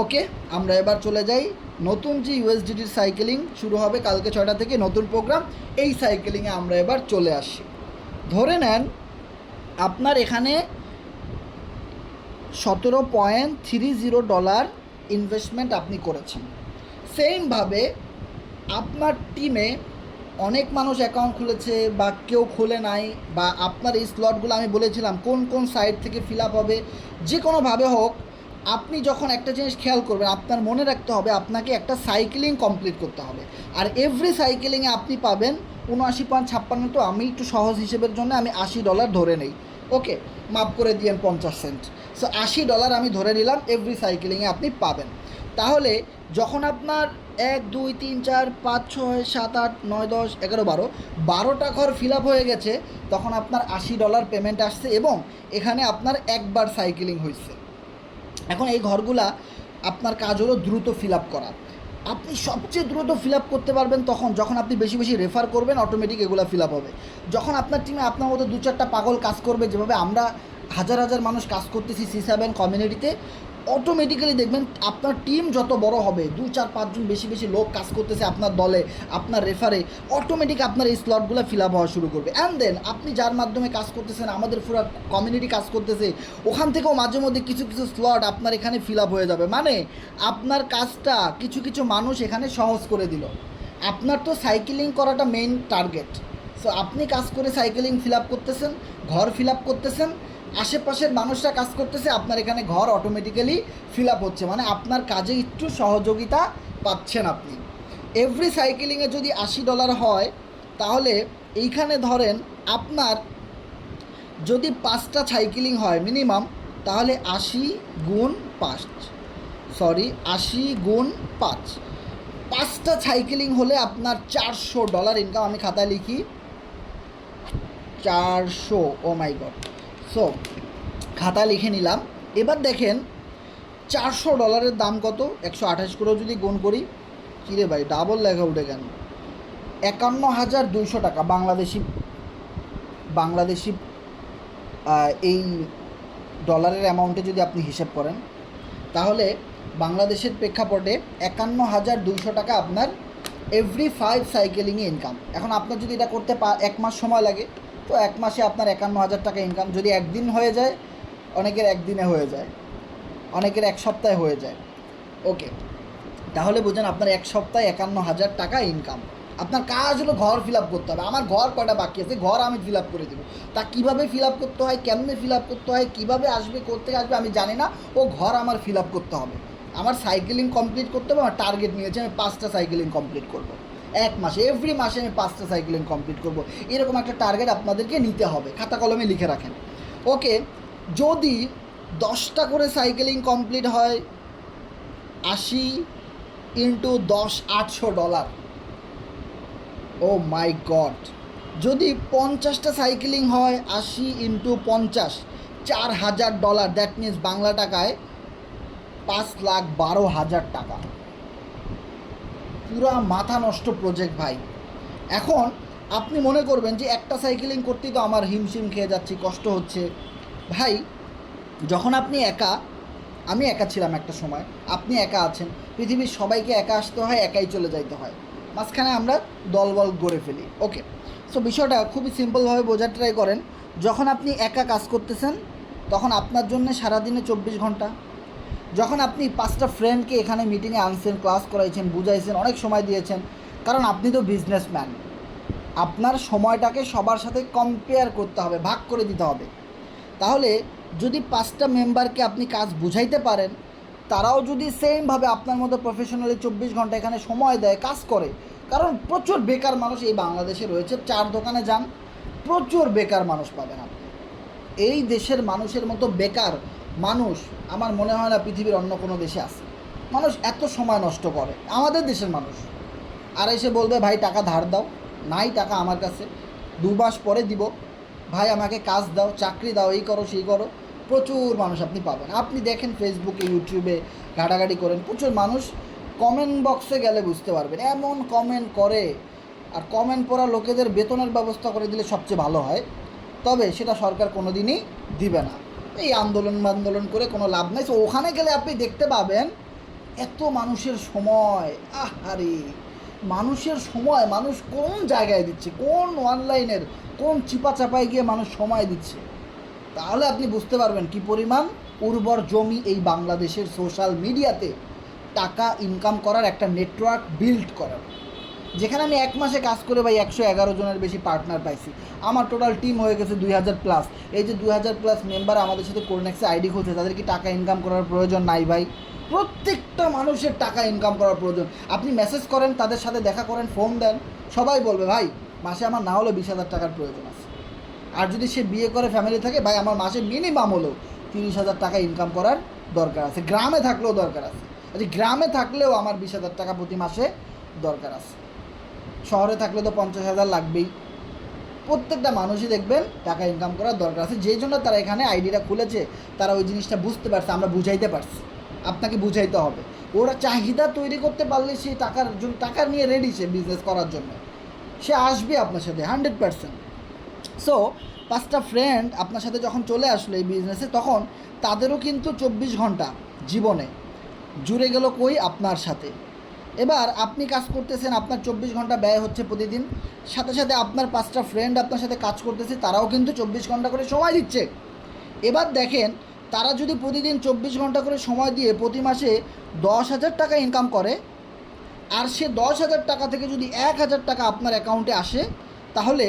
ওকে, আমরা এবার চলে যাই নতুন যে ইউএসডিটির সাইকেলিং শুরু হবে কালকে 6টা থেকে, নতুন প্রোগ্রাম, এই সাইকেলিংয়ে আমরা এবার চলে আসি। ধরে নেন আপনার এখানে $17.30 ইনভেস্টমেন্ট আপনি করেছেন। সেমভাবে আপনার টিমে অনেক মানুষ অ্যাকাউন্ট খুলেছে বা কেউ খুলে নাই, বা আপনার এই স্লটগুলো আমি বলেছিলাম কোন কোন সাইট থেকে ফিল আপ হবে, যে কোনোভাবে হোক আপনি যখন একটা জিনিস খেয়াল করবেন, আপনার মনে রাখতে হবে আপনাকে একটা সাইকেলিং কমপ্লিট করতে হবে। আর এভরি সাইকেলিংয়ে আপনি পাবেন 79.56, তো আমি একটু সহজ হিসেবের জন্য আমি $80 ধরে নেই। ওকে, মাফ করে দিয়েন 50 সেন্ট। সো $80 আমি ধরে নিলাম এভরি সাইকেলিংয়ে আপনি পাবেন। তাহলে যখন আপনার 1, 2, 3, 4, 5, 6, 7, 8, 9, 10, 11, 12টা ঘর ফিল আপ হয়ে গেছে, তখন আপনার $80 পেমেন্ট আসছে এবং এখানে আপনার একবার সাইকেলিং হয়েছে। এখন এই ঘরগুলা আপনার কাজ হলো দ্রুত ফিল আপ করা। আপনি সবচেয়ে দ্রুত ফিল আপ করতে পারবেন তখন যখন আপনি বেশি বেশি রেফার করবেন, অটোমেটিক এগুলো ফিল আপ হবে। যখন আপনার টিমে আপনার মতো 2-4টা পাগল কাজ করবে, যেভাবে আমরা হাজার হাজার মানুষ কাজ করতেছি C7 কমিউনিটিতে, অটোমেটিক্যালি দেখবেন আপনার টিম যত বড় হবে, 2-4-5 জন বেশি বেশি লোক কাজ করতেছে আপনার দলে, আপনার রেফারে, অটোমেটিক আপনার এই স্লটগুলো ফিল আপ হওয়া শুরু করবে। অ্যান্ড দেন আপনি যার মাধ্যমে কাজ করতেছেন, আমাদের পুরো কমিউনিটি কাজ করতেছে, ওখান থেকেও মাঝে মধ্যে কিছু কিছু স্লট আপনার এখানে ফিল আপ হয়ে যাবে। মানে আপনার কাজটা কিছু কিছু মানুষ এখানে সহজ করে দিল। আপনার তো সাইকেলিং করাটা মেইন টার্গেট। সো আপনি কাজ করে সাইকেলিং ফিল আপ করতেছেন, ঘর ফিল আপ করতেছেন, আশেপাশের মানুষরা কাজ করতেছে, আপনার এখানে ঘর অটোমেটিক্যালি ফিল আপ হচ্ছে, মানে আপনার কাজে একটু সহযোগিতা পাচ্ছেন আপনি। এভরি সাইকেলিংয়ে যদি $80 হয়, তাহলে এইখানে ধরেন আপনার যদি 5টা সাইকেলিং হয় মিনিমাম, তাহলে 80 গুণ 5, 5টা সাইকেলিং হলে আপনার $400 ইনকাম। আমি খাতায় লিখি 400, ও মাই গড। সো খাতা লিখে নিলাম। এবার দেখেন $400 দাম কত, 128 করেও যদি গুণ করি, কিরে ভাই ডাবল লেখা উঠে কেন, 51,200 টাকা বাংলাদেশি এই ডলারের অ্যামাউন্টে যদি আপনি হিসেব করেন, তাহলে বাংলাদেশের প্রেক্ষাপটে 51,200 টাকা আপনার এভরি 5 সাইকেলিংয়ে ইনকাম। এখন আপনার যদি এটা করতে 1 মাস সময় লাগে, তো 1 মাসে আপনার 51,000 টাকা ইনকাম। যদি একদিন হয়ে যায়, অনেকের একদিনে হয়ে যায়, অনেকের 1 সপ্তাহে হয়ে যায়। ওকে, তাহলে বুঝেন আপনার 1 সপ্তাহে 51,000 টাকা ইনকাম। আপনার কাজ হলো ঘর ফিল আপ করতে হবে। আমার ঘর কয়টা বাকি আছে, ঘর আমি ফিল আপ করে দেবো। তা কীভাবে ফিল আপ করতে হয়, কেমনে ফিল আপ করতে হয়, কীভাবে আসবে, কোত্থেকে আসবে আমি জানি না। ও ঘর আমার ফিল আপ করতে হবে। আমার সাইকেলিং কমপ্লিট করতে হবে। আমার টার্গেট নিয়েছে আমি 5টা সাইকেলিং কমপ্লিট করব 1 মাসে। এভরি মাসে আমি 5টা সাইকেলিং কমপ্লিট করব। এরকম একটা টার্গেট আপনাদেরকে নিতে হবে, খাতা কলমে লিখে রাখেন। ওকে, যদি 10টা করে সাইকেলিং কমপ্লিট হয়, 80 ইন্টু 10 $800। ও মাই গড। যদি 50টা সাইকেলিং হয়, 80 ইন্টু 50 $4,000। দ্যাট মিনস বাংলা টাকায় 5,12,000 টাকা। পুরা মাথা নষ্ট প্রজেক্ট ভাই। এখন আপনি মনে করবেন যে একটা সাইকেলিং করতেই তো আমার হিমশিম খেয়ে যাচ্ছি, কষ্ট হচ্ছে। ভাই, যখন আপনি একা, আমি একা ছিলাম একটা সময়, আপনি একা আছেন, পৃথিবীর সবাইকে একা আসতে হয়, একাই চলে যাইতে হয়, মাঝখানে আমরা দলবল গড়ে ফেলি। ওকে, সো বিষয়টা খুবই সিম্পলভাবে বোঝার ট্রাই করেন। যখন আপনি একা কাজ করতেছেন, তখন আপনার জন্য সারাদিনে 24 ঘন্টা। যখন আপনি 5টা ফ্রেন্ডকে এখানে মিটিংয়ে আনছেন, ক্লাস করাইছেন, বুঝাইছেন, অনেক সময় দিয়েছেন, কারণ আপনি তো বিজনেসম্যান। আপনার সময়টাকে সবার সাথে কম্পেয়ার করতে হবে, ভাগ করে দিতে হবে। তাহলে যদি 5টা মেম্বারকে আপনি কাজ বুঝাইতে পারেন, তারাও যদি সেমভাবে আপনার মতো প্রফেশনালি 24 ঘন্টা এখানে সময় দেয়, কাজ করে, কারণ প্রচুর বেকার মানুষ এই বাংলাদেশে রয়েছে। 4 দোকানে যান, প্রচুর বেকার মানুষ পাবেন আপনি। এই দেশের মানুষের মতো বেকার মানুষ আমার মনে হয় না পৃথিবীর অন্য কোনো দেশে আছে। মানুষ এত সময় নষ্ট করে, আমাদের দেশের মানুষ। আর এসে বলবে ভাই টাকা ধার দাও, নাই টাকা আমার কাছে, 2 মাস পরে দিব, ভাই আমাকে কাজ দাও, চাকরি দাও, এই করো সেই করো। প্রচুর মানুষ আপনি পাবেন। আপনি দেখেন ফেসবুকে, ইউটিউবে ঘাটাঘাটি করেন, প্রচুর মানুষ। কমেন্ট বক্সে গেলে বুঝতে পারবেন, এমন কমেন্ট করে। আর কমেন্ট পড়া লোকেদের বেতনের ব্যবস্থা করে দিলে সবচেয়ে ভালো হয়, তবে সেটা সরকার কোনো দিনই দিবে না। এই আন্দোলন করে কোনো লাভ নেই। তো ওখানে গেলে আপনি দেখতে পাবেন এত মানুষের সময়, আহারে মানুষের সময়, মানুষ কোন জায়গায় দিচ্ছে, কোন অনলাইনের কোন চিপা চাপায় গিয়ে মানুষ সময় দিচ্ছে। তাহলে আপনি বুঝতে পারবেন কি পরিমাণ উর্বর জমি এই বাংলাদেশের সোশ্যাল মিডিয়াতে টাকা ইনকাম করার একটা নেটওয়ার্ক বিল্ড করার। যেখানে আমি 1 মাসে কাজ করে ভাই 111 জনের বেশি পার্টনার পাইছি। আমার টোটাল টিম হয়ে গেছে 2000+। এই যে 2000+ মেম্বার আমাদের সাথে কোরনেক্সে আইডি খুলছে, তাদের কি টাকা ইনকাম করার প্রয়োজন নাই ভাই? প্রত্যেকটা মানুষের টাকা ইনকাম করার প্রয়োজন। আপনি মেসেজ করেন, তাদের সাথে দেখা করেন, ফোন দেন, সবাই বলবে ভাই মাসে আমার না হলে 20,000 টাকার প্রয়োজন আছে। আর যদি সে বিয়ে করে ফ্যামিলি থাকে, ভাই আমার মাসে মিনিমাম হলেও 30,000 টাকা ইনকাম করার দরকার আছে। গ্রামে থাকলেও দরকার আছে। আচ্ছা, গ্রামে থাকলেও আমার 20,000 টাকা প্রতি মাসে দরকার আছে। শহরে থাকলে তো 50,000 লাগবেই। প্রত্যেকটা মানুষই দেখবেন টাকা ইনকাম করার দরকার আছে। যেই জন্য তারা এখানে আইডিটা খুলেছে, তারা ওই জিনিসটা বুঝতে পারছে, আমরা বুঝাইতে পারছি। আপনাকে বুঝাইতে হবে। ওরা চাহিদা তৈরি করতে পারলে সে টাকা নিয়ে রেডি, সে বিজনেস করার জন্য সে আসবে আপনার সাথে 100%। সো 5টা ফ্রেন্ড আপনার সাথে যখন চলে আসলো এই বিজনেসে, তখন তাদেরও কিন্তু 24 ঘন্টা জীবনে জুড়ে গেল কই আপনার সাথে। এবার আপনি কাজ করতেছেন, আপনার 24 ঘন্টা ব্যয় হচ্ছে প্রতিদিন, সাথে সাথে আপনার 5টা ফ্রেন্ড আপনার সাথে কাজ করতেছে, তারাও কিন্তু 24 ঘন্টা করে সময় দিচ্ছে। এবার দেখেন, তারা যদি প্রতিদিন 24 ঘন্টা করে সময় দিয়ে প্রতি মাসে 10,000 টাকা ইনকাম করে, আর সে 10,000 টাকা থেকে যদি 1,000 টাকা আপনার অ্যাকাউন্টে আসে, তাহলে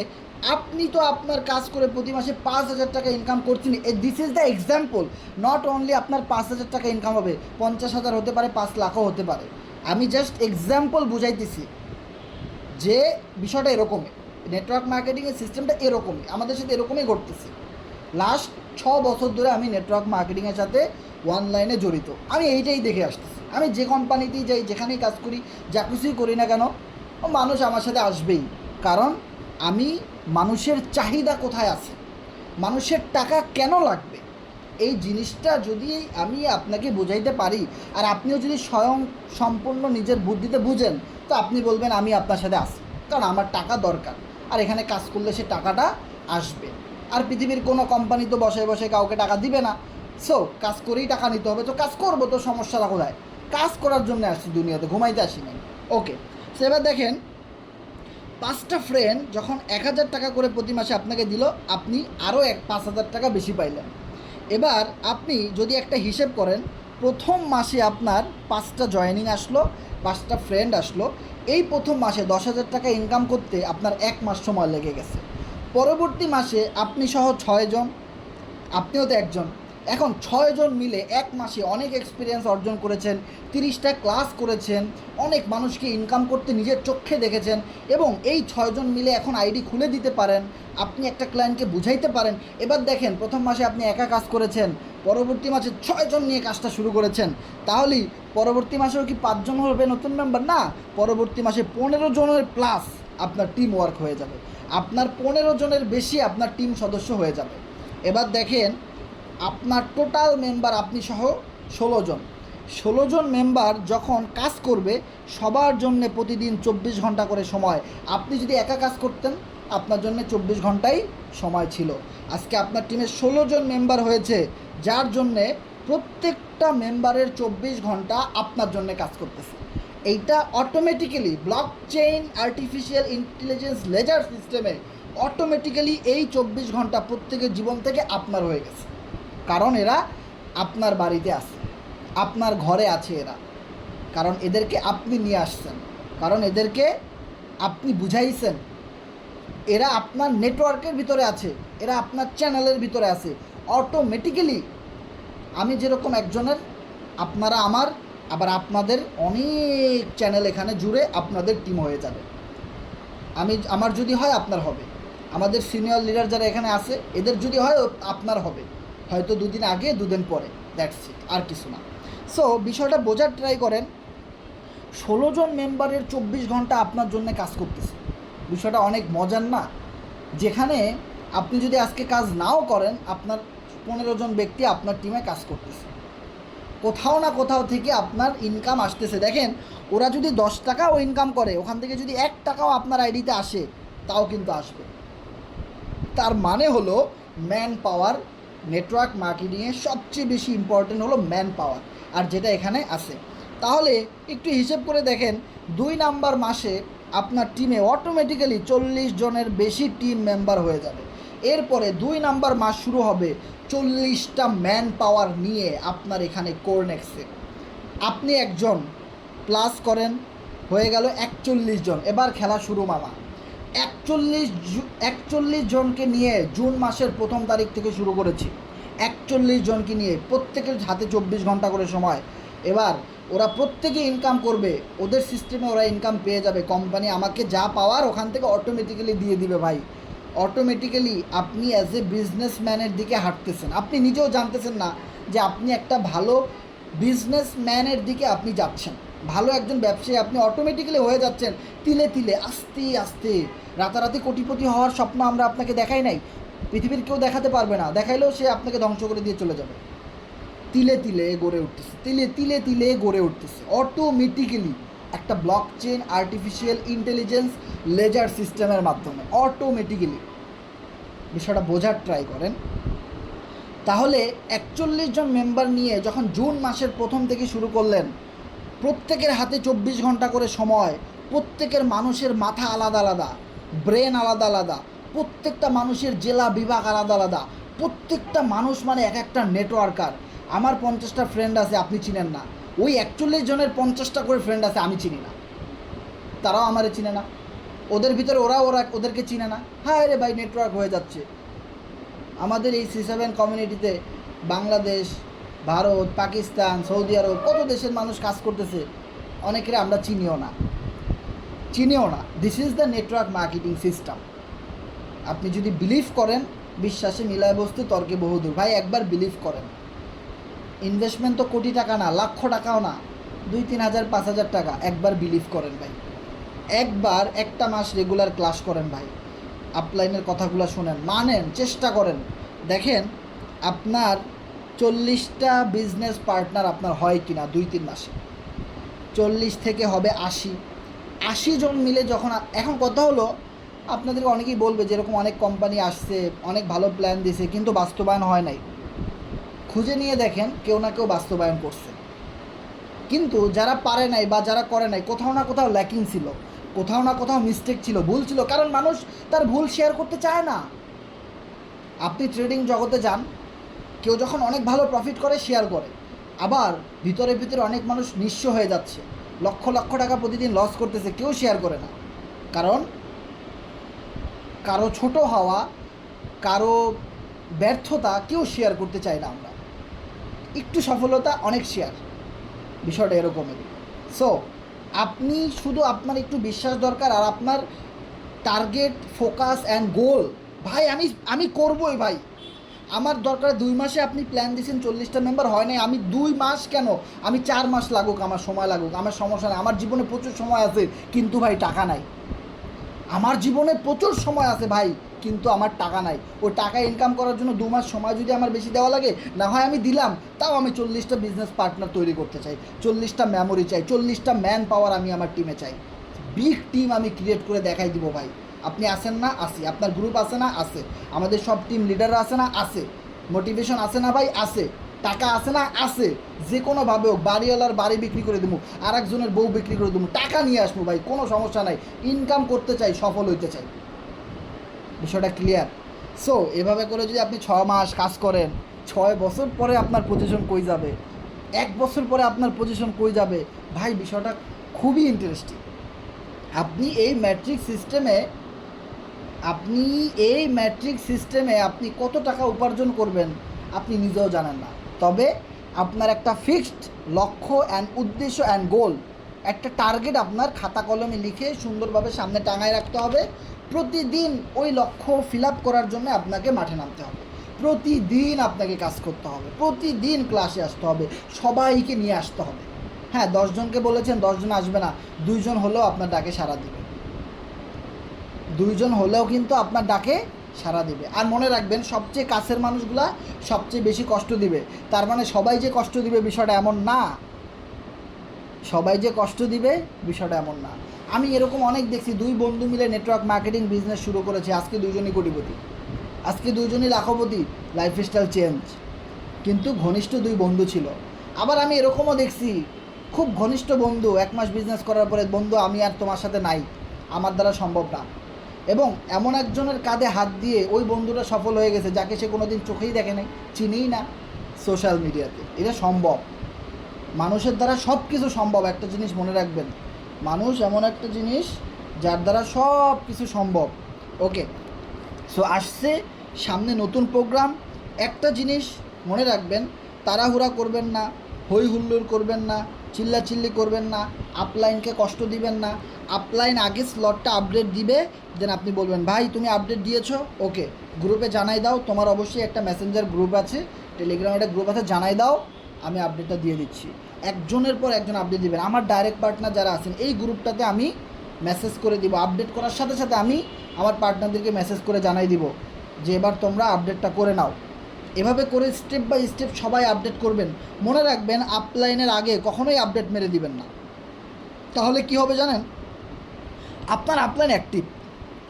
আপনি তো আপনার কাজ করে প্রতি মাসে 5,000 টাকা ইনকাম করছেন। This is the example. Not only আপনার 5,000 টাকা ইনকাম হবে, 50,000 হতে পারে, 5 লাখও হতে পারে। আমি জাস্ট এক্সাম্পল বুঝাইতেছি যে বিষয়টা এরকমই। নেটওয়ার্ক মার্কেটিংয়ের সিস্টেমটা এরকমই, আমাদের সাথে এরকমই ঘটতেছে। লাস্ট 6 বছর ধরে আমি নেটওয়ার্ক মার্কেটিংয়ের সাথে অনলাইনে জড়িত। আমি এইটাই দেখে আসতেছি। আমি যে কোম্পানিতেই যাই, যেখানেই কাজ করি, যা কিছুই করি না কেন, মানুষ আমার সাথে আসবেই। কারণ আমি মানুষের চাহিদা কোথায় আছে, মানুষের টাকা কেন লাগবে, এই জিনিসটা যদি আমি আপনাকে বোঝাইতে পারি, আর আপনিও যদি স্বয়ং সম্পূর্ণ নিজের বুদ্ধিতে বুঝেন, তো আপনি বলবেন আমি আপনার সাথে আসি, কারণ আমার টাকা দরকার, আর এখানে কাজ করলে সে টাকাটা আসবে। আর পৃথিবীর কোনো কোম্পানি তো বসে বসে কাউকে টাকা দিবে না। সো কাজ করেই টাকা নিতে হবে, তো কাজ করবো, তো সমস্যাটা কোথায়? কাজ করার জন্য আসছি দুনিয়াতে, ঘুমাইতে আসি নাই। ওকে, সো এবার দেখেন 5টা ফ্রেন্ড যখন 1000 টাকা করে প্রতি মাসে আপনাকে দিল, আপনি আরও 5000 টাকা বেশি পাইলেন। এবার আপনি যদি একটা হিসেব করেন, প্রথম মাসে আপনার 5টা জয়েনিং আসলো, 5টা ফ্রেন্ড আসলো, এই প্রথম মাসে 10,000 টাকা ইনকাম করতে আপনার 1 মাস সময় লেগে গেছে। পরবর্তী মাসে আপনি সহ 6 জন, আপনিও তো একজন, এখন 6 জন মিলে 1 মাসে অনেক এক্সপিরিয়েন্স অর্জন করেছেন, 30টা ক্লাস করেছেন, অনেক মানুষকে ইনকাম করতে নিজের চোখে দেখেছেন, এবং এই 6 জন মিলে এখন আইডি খুলে দিতে পারেন, আপনি একটা ক্লায়েন্টকে বুঝাইতে পারেন। এবার দেখেন, প্রথম মাসে আপনি একা কাজ করেছেন, পরবর্তী মাসে 6 জন নিয়ে কাজটা শুরু করেছেন, তাহলেই পরবর্তী মাসেও কি 5 জন হবে নতুন মেম্বার? না, পরবর্তী মাসে 15 জনের প্লাস আপনার টিম ওয়ার্ক হয়ে যাবে, আপনার 15 জনের বেশি আপনার টিম সদস্য হয়ে যাবে। এবার দেখেন, আপনার টোটাল মেম্বার আপনি সহ 16 জন মেম্বার যখন কাজ করবে, সবার জন্য প্রতিদিন 24 ঘন্টা করে সময়। আপনি যদি একা কাজ করতেন, আপনার জন্য 24 ঘন্টাই সময় ছিল। আজকে আপনার টিমে 16 জন মেম্বার হয়েছে, যার জন্যে প্রত্যেকটা মেম্বারের 24 ঘন্টা আপনার জন্য কাজ করতেছে। এইটা automatically blockchain artificial intelligence ledger সিস্টেমে অটোমেটিক্যালি এই 24 ঘন্টা প্রত্যেকের জীবন থেকে আপনার হয়ে গেছে, কারণ এরা আপনার বাড়িতে আছে, আপনার ঘরে আছে এরা, কারণ এদেরকে আপনি নিয়ে আসছেন, কারণ এদেরকে আপনি বুঝাইছেন, এরা আপনার নেটওয়ার্কের ভিতরে আছে, এরা আপনার চ্যানেলের ভিতরে আছে। অটোমেটিক্যালি আমি যেরকম একজনের, আপনারা আমার, আবার আপনাদের অনেক চ্যানেল এখানে জুড়ে আপনাদের টিম হয়ে যাবে। আমার যদি হয় আপনার হবে, আমাদের সিনিয়র লিডার যারা এখানে আছে এদের যদি হয় আপনার হবে, হয়তো 2 দিন আগে 2 দিন পরে, দ্যাটস ইট, আর কিছু না। সো বিষয়টা বোঝার ট্রাই করেন, 16 জন মেম্বারের 24 ঘন্টা আপনার জন্য কাজ করতেছে। বিষয়টা অনেক মজার না? যেখানে আপনি যদি আজকে কাজ নাও করেন, আপনার 15 জন ব্যক্তি আপনার টিমে কাজ করতেছে, কোথাও না কোথাও থেকে আপনার ইনকাম আসতেছে। দেখেন, ওরা যদি 10 টাকাও ইনকাম করে, ওখান থেকে যদি 1 টাকাও আপনার আইডিতে আসে, তাও কিন্তু আসবে। তার মানে হলো ম্যান পাওয়ার, নেটওয়ার্ক মার্কেটিংয়ে সবচেয়ে বেশি ইম্পর্টেন্ট হলো ম্যান পাওয়ার, আর যেটা এখানে আছে। তাহলে একটু হিসেব করে দেখেন, 2 নাম্বার মাসে আপনার টিমে অটোমেটিক্যালি 40 জনের বেশি টিম মেম্বার হয়ে যাবে। এরপরে 2 নাম্বার মাস শুরু হবে 40টা ম্যান পাওয়ার নিয়ে আপনার এখানে কোরনেক্সে। আপনি একজন প্লাস করেন, হয়ে গেল 41 জন। এবার খেলা শুরু মামা। 41 জনকে নিয়ে জুন মাসের 1 তারিখ থেকে শুরু করেছি, 41 জনকে নিয়ে, প্রত্যেকের হাতে 24 ঘন্টা করে সময়। এবার ওরা প্রত্যেকে ইনকাম করবে, ওদের সিস্টেমে ওরা ইনকাম পেয়ে যাবে, কোম্পানি আমাকে যা পাওয়ার ওখান থেকে অটোমেটিক্যালি দিয়ে দিবে ভাই। অটোমেটিক্যালি আপনি অ্যাজ এ বিজনেসম্যানের দিকে হাঁটতেছেন, আপনি নিজেও জানতেছেন না যে আপনি একটা ভালো বিজনেসম্যানের দিকে আপনি যাচ্ছেন, ভালো একজন ব্যবসায়ী আপনি অটোমেটিক্যালি হয়ে যাচ্ছেন। তিলে তিলে, আস্তে আস্তে। রাতারাতি কোটিপতি হওয়ার স্বপ্ন আমরা আপনাকে দেখাই নাই, পৃথিবীর কেউ দেখাতে পারবে না, দেখাইলেও সে আপনাকে ধ্বংস করে দিয়ে চলে যাবে। তিলে তিলে গড়ে উঠতেছে, তিলে তিলে গড়ে উঠতেছে অটোমেটিক্যালি একটা blockchain artificial intelligence ledger সিস্টেমের মাধ্যমে। অটোমেটিক্যালি বিষয়টা বোঝার ট্রাই করেন। তাহলে 41 জন মেম্বার নিয়ে যখন জুন মাসের 1 থেকে শুরু করলেন, প্রত্যেকের হাতে 24 ঘন্টা করে সময়, প্রত্যেকের মানুষের মাথা আলাদা আলাদা, ব্রেন আলাদা আলাদা, প্রত্যেকটা মানুষের জেলা বিভাগ আলাদা আলাদা, প্রত্যেকটা মানুষ মানে এক একটা নেটওয়ার্কার। আমার 50টা ফ্রেন্ড আছে, আপনি চিনেন না, ওই 41 জনের 50টা করে ফ্রেন্ড আছে, আমি চিনি না, তারাও আমারে চিনে না, ওদের ভিতরে ওরা ওদেরকে চিনে না। হ্যাঁ রে ভাই, নেটওয়ার্ক হয়ে যাচ্ছে। আমাদের এই C7 কমিউনিটিতে বাংলাদেশ, ভারত, পাকিস্তান, সৌদি আরব, কত দেশের মানুষ কাজ করতেছে, অনেকের আমরা চিনিও না। This is the network marketing system. আপনি যদি বিলিভ করেন, বিশ্বাসে মিলায় বস্তু তর্কে বহুদূর। ভাই একবার বিলিভ করেন, ইনভেস্টমেন্ট তো কোটি টাকা না, লক্ষ টাকাও না, 2-3 হাজার 5 হাজার টাকা, একবার বিলিভ করেন ভাই, একবার একটা মাস রেগুলার ক্লাস করেন ভাই, আপলাইনের কথাগুলো শোনেন, মানেন, চেষ্টা করেন, দেখেন আপনার 40টা বিজনেস পার্টনার আপনার হয় কি না 2-3 মাসে। 40 থেকে হবে 80 জন মিলে যখন, এখন কথা হলো আপনাদেরকে অনেকেই বলবে যেরকম অনেক কোম্পানি আসছে, অনেক ভালো প্ল্যান দিছে, কিন্তু বাস্তবায়ন হয় নাই। খুঁজে নিয়ে দেখেন, কেউ না কেউ বাস্তবায়ন করছে, কিন্তু যারা পারে নাই বা যারা করে নাই, কোথাও না কোথাও ল্যাকিং ছিল। কোথাও না কোথাও মিস্টেক ছিল, ভুল ছিল, কারণ মানুষ তার ভুল শেয়ার করতে চায় না। আপনি ট্রেডিং জগতে যান, কেউ যখন অনেক ভালো প্রফিট করে শেয়ার করে, আবার ভিতরে ভিতরে অনেক মানুষ নিঃস্ব হয়ে যাচ্ছে, লক্ষ লক্ষ টাকা প্রতিদিন লস করতেছে, কেউ শেয়ার করে না। কারণ কারো ছোট হওয়া, কারো ব্যর্থতা কেউ শেয়ার করতে চায় না। আমরা একটু সফলতা অনেক শেয়ার, বিষয়টা এরকমই। সো আপনি শুধু আপনার একটু বিশ্বাস দরকার, আর আপনার টার্গেট, ফোকাস অ্যান্ড গোল। ভাই আমি করবই ভাই, আমার দরকার 2 মাসে আপনি প্ল্যান দিয়েছেন 40টা মেম্বার হয় নাই, আমি 2 মাস কেন, আমি 4 মাস লাগুক, আমার সময় লাগুক, আমার সমস্যা নেই। আমার জীবনে প্রচুর সময় আছে, কিন্তু ভাই টাকা নাই। আমার জীবনে প্রচুর সময় আছে ভাই, কিন্তু আমার টাকা নাই। ওই টাকা ইনকাম করার জন্য 2 মাস সময় যদি আমার বেশি দেওয়া লাগে, না হয় আমি দিলাম, তাও আমি 40টা বিজনেস পার্টনার তৈরি করতে চাই, 40টা মেমোরি চাই, 40টা ম্যান পাওয়ার আমি আমার টিমে চাই। বিগ টিম আমি ক্রিয়েট করে দেখাই দিব ভাই। আপনি আসেন না? আসি। আপনার গ্রুপ আছে না? আছে। আমাদের সব টিম লিডাররা আছে না? আছে। মোটিভেশন আছে না ভাই? আছে। টাকা আছে না? আছে। যে কোনোভাবে হোক, বাড়িওয়ালার বাড়ি বিক্রি করে দেবো, আর একজনের বউ বিক্রি করে দেবো, টাকা নিয়ে আসবো ভাই, কোনো সমস্যা নাই। ইনকাম করতে চাই, সফল হইতে চাই। বিষয়টা ক্লিয়ার? সো এভাবে করে যদি আপনি 6 মাস কাজ করেন, 6 বছর পরে আপনার পজিশন কই যাবে, 1 বছর পরে আপনার পজিশন কই যাবে ভাই, বিষয়টা খুবই ইন্টারেস্টিং। আপনি এই ম্যাট্রিক্স সিস্টেমে আপনি কত টাকা উপার্জন করবেন আপনি নিজেও জানেন না। তবে আপনার একটা ফিক্সড লক্ষ্য অ্যান্ড উদ্দেশ্য অ্যান্ড গোল, একটা টার্গেট আপনার খাতা কলমে লিখে সুন্দরভাবে সামনে টাঙায় রাখতে হবে। প্রতিদিন ওই লক্ষ্য ফিল আপ করার জন্য আপনাকে মাঠে নামতে হবে, প্রতিদিন আপনাকে কাজ করতে হবে, প্রতিদিন ক্লাসে আসতে হবে, সবাইকে নিয়ে আসতে হবে। হ্যাঁ, 10 জনকে বলেছেন, 10 জন আসবে না, 2 জন হলেও আপনার ডাকে সাড়া দিবে, 2 জন হলেও কিন্তু আপনার ডাকে সাড়া দিবে। আর মনে রাখবেন, সবচেয়ে কাছের মানুষগুলা সবচেয়ে বেশি কষ্ট দিবে। তার মানে সবাই যে কষ্ট দিবে বিষয়টা এমন না, সবাই যে কষ্ট দিবে বিষয়টা এমন না। আমি এরকম অনেক দেখছি, 2 বন্ধু মিলে নেটওয়ার্ক মার্কেটিং বিজনেস শুরু করেছে, আজকে 2 জনই কোটিপতি, আজকে 2 জনই লাখপতি, লাইফস্টাইল চেঞ্জ, কিন্তু ঘনিষ্ঠ 2 বন্ধু ছিল। আবার আমি এরকমও দেখছি, খুব ঘনিষ্ঠ বন্ধু 1 মাস বিজনেস করার পরে, বন্ধু আমি আর তোমার সাথে নাই, আমার দ্বারা সম্ভব না, এবং এমন একজনের কাঁধে হাত দিয়ে ওই বন্ধুটা সফল হয়ে গেছে, যাকে সে কোনো দিন চোখেই দেখে নাই, চিনিই না, সোশ্যাল মিডিয়াতে। এটা সম্ভব, মানুষের দ্বারা সব কিছু সম্ভব। একটা জিনিস মনে রাখবেন, মানুষ এমন একটা জিনিস যার দ্বারা সব কিছু সম্ভব। ওকে, সো আসছে সামনে নতুন প্রোগ্রাম। একটা জিনিস মনে রাখবেন, তাড়াহুড়া করবেন না, হই হুল্লোড় করবেন না, চিল্লাচিল্লি করবেন না, আপলাইনকে কষ্ট দিবেন না। আপলাইন আগে স্লটটা আপডেট দিবে, দেন আপনি বলবেন ভাই তুমি আপডেট দিয়েছো, ওকে গ্রুপে জানাই দাও, তোমার অবশ্যই একটা মেসেঞ্জার গ্রুপ আছে, টেলিগ্রামে একটা গ্রুপ আছে, জানাই দাও, আমি আপডেটটা দিয়ে দিচ্ছি। একজনের পর একজন আপডেট দিবেন। আমার ডাইরেক্ট পার্টনার যারা আছেন এই গ্রুপটাতে আমি মেসেজ করে দিব, আপডেট করার সাথে সাথে আমি আমার পার্টনারদেরকে মেসেজ করে জানাই দিব যে এবার তোমরা আপডেটটা করে নাও। এভাবে করে স্টেপ বাই স্টেপ সবাই আপডেট করবেন। মনে রাখবেন, আপলাইনের আগে কখনোই আপডেট মেরে দিবেন না। তাহলে কি হবে জানেন, আপনার আপলাইন অ্যাক্টিভ,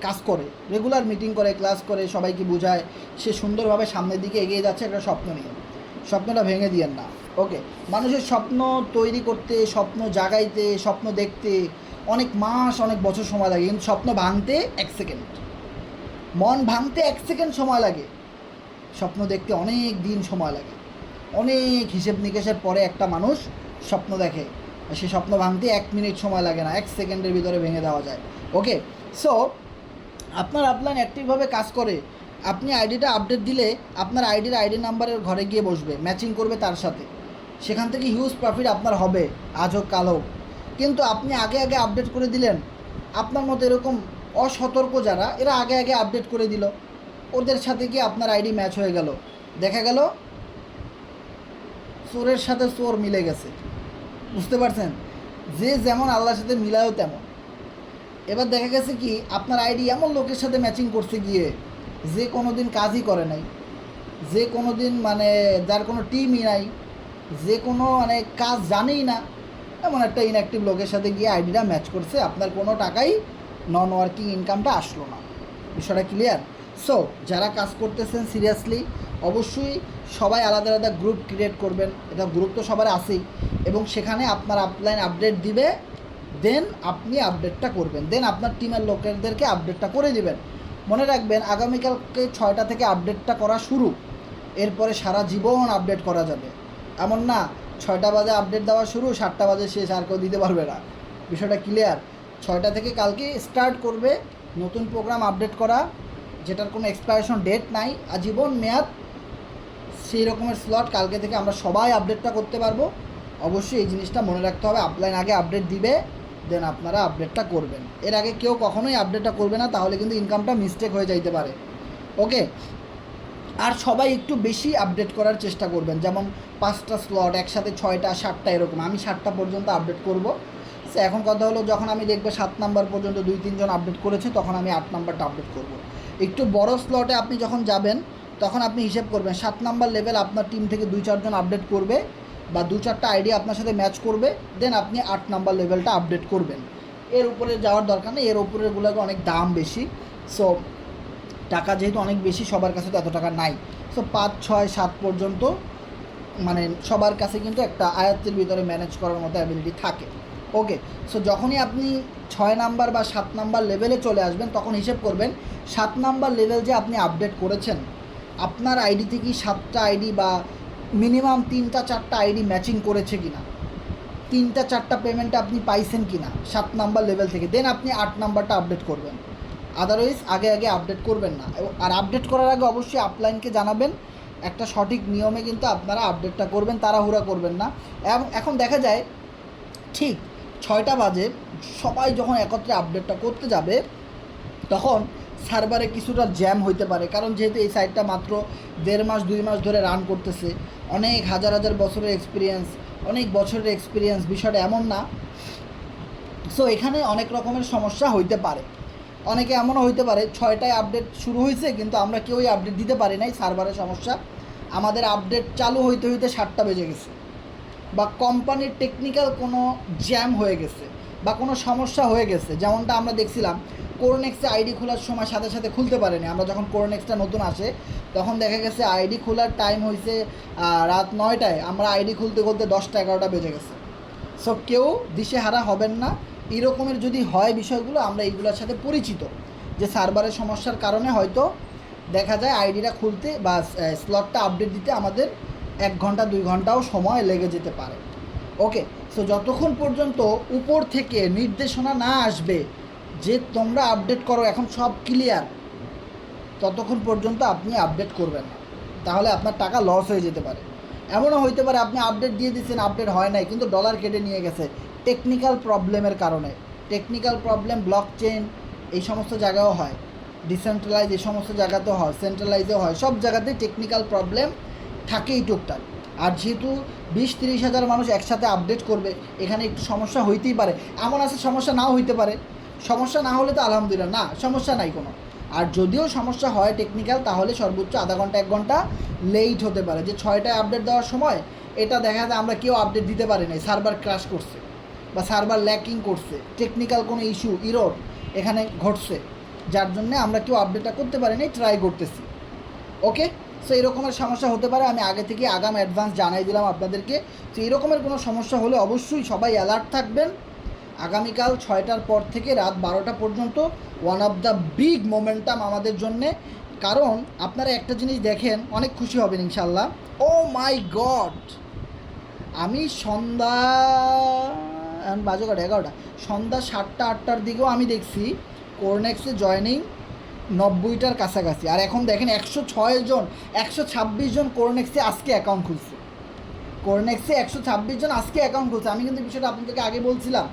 কাজ করে, রেগুলার মিটিং করে, ক্লাস করে, সবাইকে বোঝায়, সে সুন্দরভাবে সামনের দিকে এগিয়ে যাচ্ছে একটা স্বপ্ন নিয়ে। স্বপ্নটা ভেঙে দিয়েন না। ওকে, মানুষের স্বপ্ন তৈরি করতে, স্বপ্ন জাগাইতে, স্বপ্ন দেখতে অনেক মাস, অনেক বছর সময় লাগে, কিন্তু স্বপ্ন ভাঙতে 1 সেকেন্ড, মন ভাঙতে 1 সেকেন্ড সময় লাগে, স্বপ্ন দেখতে অনেক দিন সময় লাগে। অনেক হিসেব নিকেশের পরে একটা মানুষ স্বপ্ন দেখে, সে স্বপ্ন ভাঙতে 1 মিনিট সময় লাগে না, 1 সেকেন্ডের ভিতরে ভেঙে দেওয়া যায়। ওকে, সো আপনার আপলাইন অ্যাক্টিভভাবে কাজ করে, আপনি আইডিটা আপডেট দিলে আপনার আইডি নাম্বারের ঘরে গিয়ে বসবে, ম্যাচিং করবে তার সাথে, সেখান থেকে হিউজ প্রফিট আপনার হবে, আজ হোক কাল হোক। কিন্তু আপনি আগে আগে আপডেট করে দিলেন, আপনার মতো এরকম অসতর্ক যারা, এরা আগে আগে আপডেট করে দিল, ওদের সাথে গিয়ে আপনার আইডি ম্যাচ হয়ে গেল, দেখা গেল চোরের সাথে চোর মিলে গেছে। বুঝতে পারছেন, যে যেমন আল্লাহর সাথে মিলায়ও তেমন। এবার দেখা গেছে কি, আপনার আইডি এমন লোকের সাথে ম্যাচিং করছে গিয়ে, যে কোনো দিন কাজই করে নাই, যে কোনো দিন মানে যার কোনো টিমই নাই, যে কোনো মানে কাজ জানেই না, এমন একটা ইনঅ্যাক্টিভ লোকের সাথে গিয়ে আইডিটা ম্যাচ করছে, আপনার কোনো টাকাই নন ওয়ার্কিং ইনকামটা আসলো না। বিষয়টা ক্লিয়ার? সো যারা কাজ করতেছেন সিরিয়াসলি, অবশ্যই সবাই আলাদা আলাদা গ্রুপ ক্রিয়েট করবেন, এটা গ্রুপ তো সবার আছেই, এবং সেখানে আপনার আপলাইন আপডেট দিবে, দেন আপনি আপডেটটা করবেন, দেন আপনার টিমের লোকেদেরকে আপডেটটা করে দিবেন। মনে রাখবেন আগামীকালকে 6টা থেকে আপডেটটা করা শুরু, এরপরে সারা জীবন আপডেট করা যাবে। এমন না 6টা বাজে আপডেট দেওয়া শুরু, 7টা বাজে শেষ, আর কেউ দিতে পারবে না। বিষয়টা ক্লিয়ার। 6টা থেকে কালকে স্টার্ট করবে নতুন প্রোগ্রাম আপডেট করা, যেটার কোনো এক্সপায়ারেশন ডেট নাই, আজীবন মেয়াদ। সেই রকমের স্লট কালকে থেকে আমরা সবাই আপডেটটা করতে পারবো। অবশ্যই এই জিনিসটা মনে রাখতে হবে, আপলাইন আগে আপডেট দিবে, দেন আপনারা আপডেটটা করবেন। এর আগে কেউ কখনোই আপডেটটা করবে না, তাহলে কিন্তু ইনকামটা মিস্টেক হয়ে যাইতে পারে। ওকে, আর সবাই একটু বেশি আপডেট করার চেষ্টা করবেন, যেমন 5টা স্লট একসাথে, 6টা 7টা এরকম। আমি 7টা পর্যন্ত আপডেট করব। সে এখন কথা হলো, যখন আমি দেখবো 7 নাম্বার পর্যন্ত 2-3 জন আপডেট করেছে, তখন আমি 8 নাম্বারটা আপডেট করব। একটু বড় স্লটে আপনি যখন যাবেন, তখন আপনি হিসেব করবেন 7 নাম্বার লেভেল আপনার টিম থেকে 2-4 জন আপডেট করবে, বা 2-4টা আইডি আপনার সাথে ম্যাচ করবে, দেন আপনি 8 নাম্বার লেভেলটা আপডেট করবেন। এর উপরে যাওয়ার দরকার নেই, এর উপরেরগুলোকে অনেক দাম বেশি। সো টাকা যেহেতু অনেক বেশি, সবার কাছে তো এত টাকা নাই। সো 5, 6, 7 পর্যন্ত মানে সবার কাছে কিন্তু একটা আয়ত্তের ভিতরে ম্যানেজ করার মতো অ্যাবিলিটি থাকে। ওকে, সো যখনই আপনি 6 নাম্বার বা 7 নাম্বার লেভেলে চলে আসবেন, তখন হিসেব করবেন 7 নাম্বার লেভেল যে আপনি আপডেট করেছেন, আপনার আইডি থেকে 7টা আইডি বা মিনিমাম 3টা 4টা আইডি ম্যাচিং করেছে কি না, 3টা 4টা পেমেন্ট আপনি পাইছেন কি না 7 নাম্বার লেভেল থেকে, দেন আপনি 8 নাম্বারটা আপডেট করবেন। আদারওয়াইজ আগে আগে আপডেট করবেন না। আর আপডেট করার আগে অবশ্যই আপলাইনকে জানাবেন, একটা সঠিক নিয়মে কিন্তু আপনারা আপডেটটা করবেন, তাড়াহুড়া করবেন না। এবং এখন দেখা যায় ঠিক 6টা বাজে সবাই যখন একত্রে আপডেটটা করতে যাবে, তখন সার্ভারে কিছুটা জ্যাম হইতে পারে, কারণ যেহেতু এই সাইটটা মাত্র 1.5 মাস 2 মাস ধরে রান করতেছে, অনেক হাজার হাজার বছরের এক্সপিরিয়েন্স, অনেক বছরের এক্সপিরিয়েন্স, বিষয়টা এমন না। সো এখানে অনেক রকমের সমস্যা হইতে পারে। অনেকে এমনও হইতে পারে 6টায় আপডেট শুরু হয়েছে, কিন্তু আমরা কেউই আপডেট দিতে পারি নাই, সার্ভারের সমস্যা, আমাদের আপডেট চালু হইতে হইতে 7টা বেজে গেছে, বা কোম্পানির টেকনিক্যাল কোনো জ্যাম হয়ে গেছে, বা কোনো সমস্যা হয়ে গেছে। যেমনটা আমরা দেখছিলাম কোরনেক্সে আইডি খোলার সময় সাথে সাথে খুলতে পারেনি। আমরা যখন কোরনেক্সটা নতুন আসে, তখন দেখা গেছে আইডি খোলার টাইম হয়েছে রাত 9টায়, আমরা আইডি খুলতে খুলতে 10টা 11টা বেজে গেছে। সো কেউ দিশেহারা হবেন না। এরকমের যদি হয় বিষয়গুলো, আমরা এইগুলোর সাথে পরিচিত, যে সার্ভারের সমস্যার কারণে হয়তো দেখা যায় আইডিটা খুলতে বা স্লটটা আপডেট দিতে আমাদের 1 ঘন্টা 2 ঘন্টাও সময় লেগে যেতে পারে। ওকে, সো যতক্ষণ পর্যন্ত উপর থেকে নির্দেশনা না আসবে যে তোমরা আপডেট করো, এখন সব ক্লিয়ার, ততক্ষণ পর্যন্ত আপনি আপডেট করবেন না, তাহলে আপনার টাকা লস হয়ে যেতে পারে। এমনও হইতে পারে আপনি আপডেট দিয়ে দিচ্ছেন, আপডেট হয় নাই, কিন্তু ডলার কেটে নিয়ে গেছে টেকনিক্যাল প্রবলেমের কারণে। টেকনিক্যাল প্রবলেম ব্লক চেইন এই সমস্ত জায়গায়ও হয়, ডিসেন্ট্রালাইজ এই সমস্ত জায়গাতেও হয়, সেন্ট্রালাইজেও হয়, সব জায়গাতেই টেকনিক্যাল প্রবলেম থাকেই টুকটাক। আর যেহেতু 20-30 হাজার মানুষ একসাথে আপডেট করবে, এখানে একটু সমস্যা হইতেই পারে। এমন আছে সমস্যা নাও হইতে পারে, সমস্যা না হলে তো আলহামদুলিল্লাহ, না সমস্যা নাই কোনো। আর যদিও সমস্যা হয় টেকনিক্যাল, তাহলে সর্বোচ্চ আধা ঘন্টা 1 ঘন্টা লেট হতে পারে। যে 6টায় আপডেট দেওয়ার সময় এটা দেখা যায় আমরা কেউ আপডেট দিতে পারি নাই, সার্ভার ক্র্যাশ করছে বা সার্ভার ল্যাকিং করছে, টেকনিক্যাল কোনো ইস্যু ইরর এখানে ঘটছে, যার জন্যে আমরা কেউ আপডেটটা করতে পারি নাই, ট্রাই করতেছি। ওকে, সো এরকমের সমস্যা হতে পারে, আমি আগে থেকে আগাম অ্যাডভান্স জানাই দিলাম আপনাদেরকে। তো এরকমের কোনো সমস্যা হলে অবশ্যই সবাই অ্যালার্ট থাকবেন। আগামীকাল 6টার পর থেকে রাত 12টা পর্যন্ত one of the big momentum আমাদের জন্যে। কারণ আপনারা একটা জিনিস দেখেন, অনেক খুশি হবেন ইনশাল্লাহ। ও মাই গড, আমি সন্ধ্যা বাজে কটা 11টা, সন্ধ্যা 7টা 8টার দিকেও আমি দেখছি কোরনেক্সে জয়েনিং 90টার কাছাকাছি। আর এখন দেখেন 106 জন, 126 জন কোরনেক্সে আজকে অ্যাকাউন্ট খুলছে। কোরনেক্সে 126 জন আজকে অ্যাকাউন্ট খুলছে। আমি কিন্তু বিষয়টা আপনাদেরকে আগে বলছিলাম,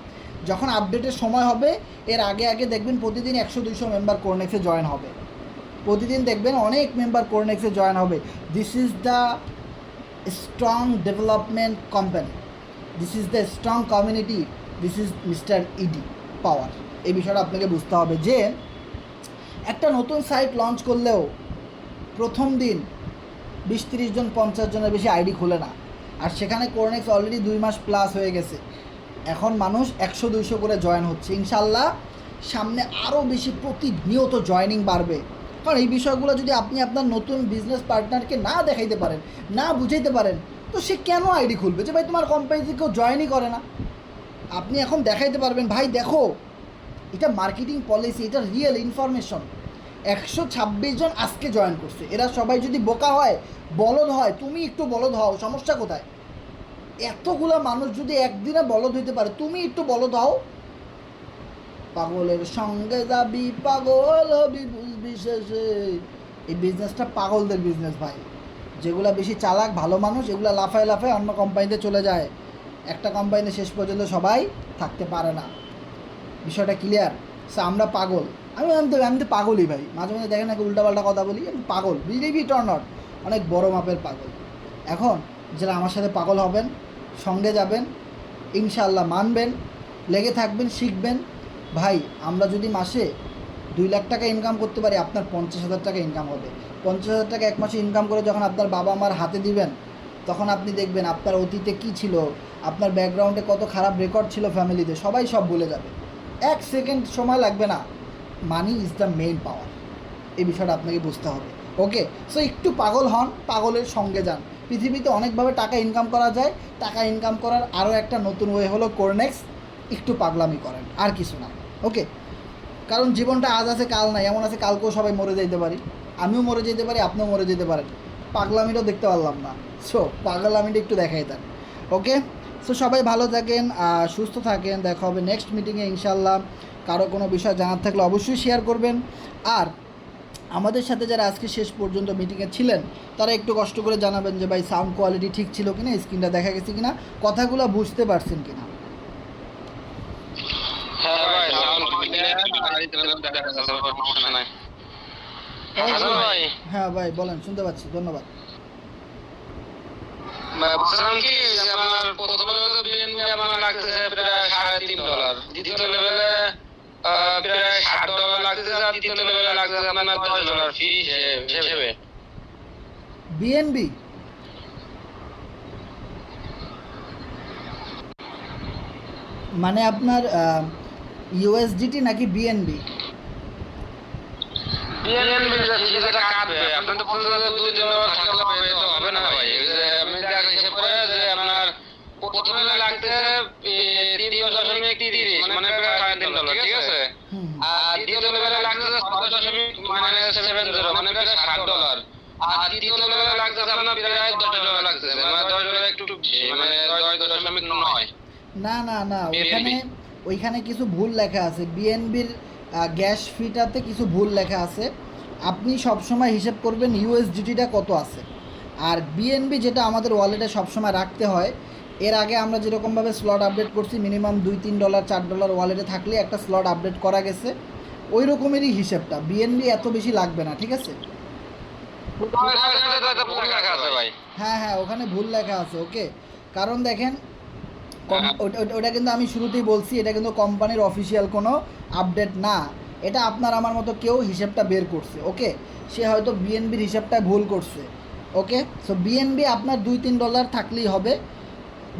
যখন আপডেটের সময় হবে এর আগে আগে দেখবেন প্রতিদিন 100-200 মেম্বার কোরনেক্সে জয়েন হবে, প্রতিদিন দেখবেন অনেক মেম্বার কোরনেক্সে জয়েন হবে। This is the strong development company, this is the strong community, this is mister ED power. এই বিষয়টা আপনাকে বুঝতে হবে যে একটা নতুন সাইট লঞ্চ করলেও প্রথম দিন 20-30 জন 50 জনের বেশি আইডি খোলে না। আর সেখানে কোরনেক্স অলরেডি 2 মাস প্লাস হয়ে গেছে, এখন মানুষ 100-200 করে জয়েন হচ্ছে। ইনশাল্লাহ সামনে আরও বেশি প্রতিনিয়ত জয়েনিং বাড়বে। কারণ এই বিষয়গুলো যদি আপনি আপনার নতুন বিজনেস পার্টনারকে না দেখাইতে পারেন, না বুঝাইতে পারেন, তো সে কেন আইডি খুলবে? যে ভাই তোমার কোম্পানিতে কেউ জয়েনই করে না, আপনি এখন দেখাইতে পারবেন ভাই দেখো এটা মার্কেটিং পলিসি, এটা রিয়েল ইনফরমেশন। 126 জন আজকে জয়েন করছে, এরা সবাই যদি বোকা হয়, বলদ হয়, তুমি একটু বলদ হও, সমস্যা কোথায়? এতগুলা মানুষ যদি একদিনে বলদ হইতে পারে, তুমি একটু বলদ হও। পাগলের সঙ্গে যাবি পাগল হবি বুঝবি শেষে। এই বিজনেসটা পাগলদের বিজনেস ভাই। যেগুলা বেশি চালাক ভালো মানুষ, এগুলা লাফায় লাফায় অন্য কোম্পানিতে চলে যায়, একটা কোম্পানিতে শেষ পর্যন্ত সবাই থাকতে পারে না। বিষয়টা ক্লিয়ার? সো আমরা পাগল, আমি তো পাগলই ভাই। মাঝে মাঝে দেখেন নাকি উল্টাপাল্টা কথা বলি, আমি পাগল, বিলিভ ইট অর নট, অনেক বড় মাপের পাগল। এখন যারা আমার সাথে পাগল হবেন, সঙ্গে যাবেন, ইনশাআল্লাহ মানবেন, লেগে থাকবেন, শিখবেন। ভাই আমরা যদি মাসে 2 লাখ টাকা ইনকাম করতে পারি, আপনার 50,000 টাকা ইনকাম হবে। 50,000 টাকা এক মাসে ইনকাম করে যখন আপনার বাবা মার হাতে দিবেন, তখন আপনি দেখবেন আপনার অতীতে কী ছিল, আপনার ব্যাকগ্রাউন্ডে কত খারাপ রেকর্ড ছিল ফ্যামিলিতে, সবাই সব ভুলে যাবে। 1 সেকেন্ড সময় লাগবে না। মানি ইজ দ্য মেইন পাওয়ার, এই বিষয়টা আপনাকে বুঝতে হবে। ওকে, সো একটু পাগল হন, পাগলের সঙ্গে যান। পৃথিবীতে অনেকভাবে টাকা ইনকাম করা যায়, টাকা ইনকাম করার আরও একটা নতুন ওয়ে হলো কোরনেক্স। একটু পাগলামি করেন, আর কিছু না। ওকে, কারণ জীবনটা আজ আছে কাল নাই, এমন আছে কালকেও সবাই মরে যেতে পারি, আমিও মরে যেতে পারি, আপনিও মরে যেতে পারেন। পাগলামিটাও দেখতে পারলাম না, সো পাগলামিটা একটু দেখাই দেন। ওকে, সো সবাই ভালো থাকেন, সুস্থ থাকেন, দেখা হবে নেক্সট মিটিংয়ে ইনশাল্লাহ। কারো কোনো বিষয় জানার থাকলে অবশ্যই শেয়ার করবেন। আর আমাদের সাথে যারা আজকে শেষ পর্যন্ত মিটিংয়ে ছিলেন, তারা একটু কষ্ট করে জানাবেন যে ভাই সাউন্ড কোয়ালিটি ঠিক ছিল কিনা, স্ক্রিনটা দেখা গেছে কিনা, কথাগুলো বুঝতে পারছেন কিনা। হ্যাঁ ভাই সাউন্ড ক্লিয়ার, দেখা যাচ্ছে, সমস্যা নাই। ভাই হ্যাঁ ভাই বলেন, শুনতে পাচ্ছি, ধন্যবাদ। বলছিলাম কি যে আমার প্রথম লেভেলে বিএনপি আমার লাগতেছে প্রায় $3.5, দ্বিতীয় লেভেলে প্রায় $60 লাগতেছে, আর তৃতীয় লেভেলে লাগতেছে আপনার $10 ফি হিসেবে। বিএনবি মানে আপনার ইউএসডিটি নাকি বিএনবি? বিএনপি যেটা কাটবে, আপনি তো বলতে 2-3 থাকলে হবে, তো হবে না ভাই। এই যে আমি দেখা হিসেব করে যে আপনার প্রথমে লাগতেছে 3.30, মানে প্রায় $3.5, ঠিক আছে। আর দ্বিতীয় লেভেলে লাগতেছে 6.70, মানে প্রায় $60। আর তৃতীয় লেভেলে লাগতেছে আপনার প্রায় $10 লাগতেছে, মানে $10 একটু বেশি, মানে 10.9। না না না, ওইখানে কিছু ভুল লেখা আছে। বিএনবির গ্যাস ফিটাতে কিছু ভুল লেখা আছে। আপনি সবসময় হিসেব করবেন ইউএসডিটিটা কত আছে। আর বিএনবি যেটা আমাদের ওয়ালেটে সবসময় রাখতে হয়, এর আগে আমরা যেরকমভাবে স্লট আপডেট করছি, মিনিমাম $2-3 $4 ওয়ালেটে থাকলে একটা স্লট আপডেট করা গেছে, ওই রকমেরই হিসেবটা। বিএনবি এত বেশি লাগবে না, ঠিক আছে? হ্যাঁ হ্যাঁ, ওখানে ভুল লেখা আছে। ওকে, কারণ দেখেন ওটা কিন্তু আমি শুরুতেই বলছি, এটা কিন্তু কোম্পানির অফিসিয়াল কোনো আপডেট না। এটা আপনার আমার মতো কেউ হিসেবটা বের করছে। ওকে, সে হয়তো বিএনবির হিসাবটা ভুল করছে। ওকে, সো বিএনবি আপনার $2-3 থাকলেই হবে,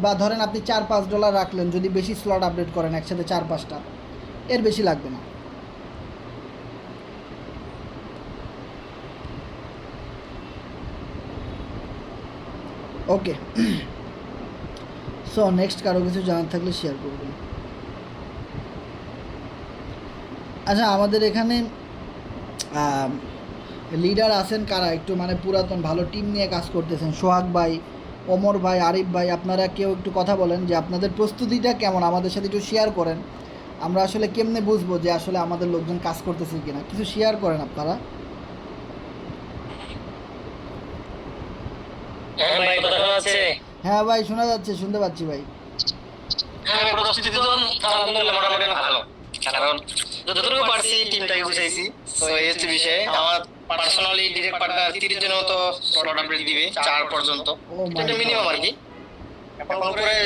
বা ধরেন আপনি $4-5 রাখলেন যদি বেশি স্লট আপডেট করেন একসাথে 4-5টা, এর বেশি লাগবে না। ওকে, সো নেক্সট কারো কিছু জানার থাকলে শেয়ার করবেন। আচ্ছা, আমাদের এখানে লিডার আছেন কারা একটু মানে পুরাতন ভালো টিম নিয়ে কাজ করতেছেন? সোহাগ ভাই, ওমর ভাই, আরিফ ভাই, আপনারা কেউ একটু কথা বলেন যে আপনাদের প্রস্তুতিটা কেমন, আমাদের সাথে একটু শেয়ার করেন। আমরা আসলে কেমনে বুঝবো যে আসলে আমাদের লোকজন কাজ করতেছে কিনা, কিছু শেয়ার করেন আপনারা। হ্যাঁ ভাই শোনা যাচ্ছে, শুনতে পাচ্ছি ভাই। প্রস্তুতি তো আলহামদুলিল্লাহ মোটামুটি ভালো, কারণ যতটুকু পারছি টিমটাকে বুঝাইছি। তো এই হচ্ছে বিষয়। আমার পার্সোনালি ডিরেক্ট পার্টনার 30 জনের মতো স্লট আপডেট দিবে 4 পর্যন্ত, এটা মিনিমাম আর কি। এখন করে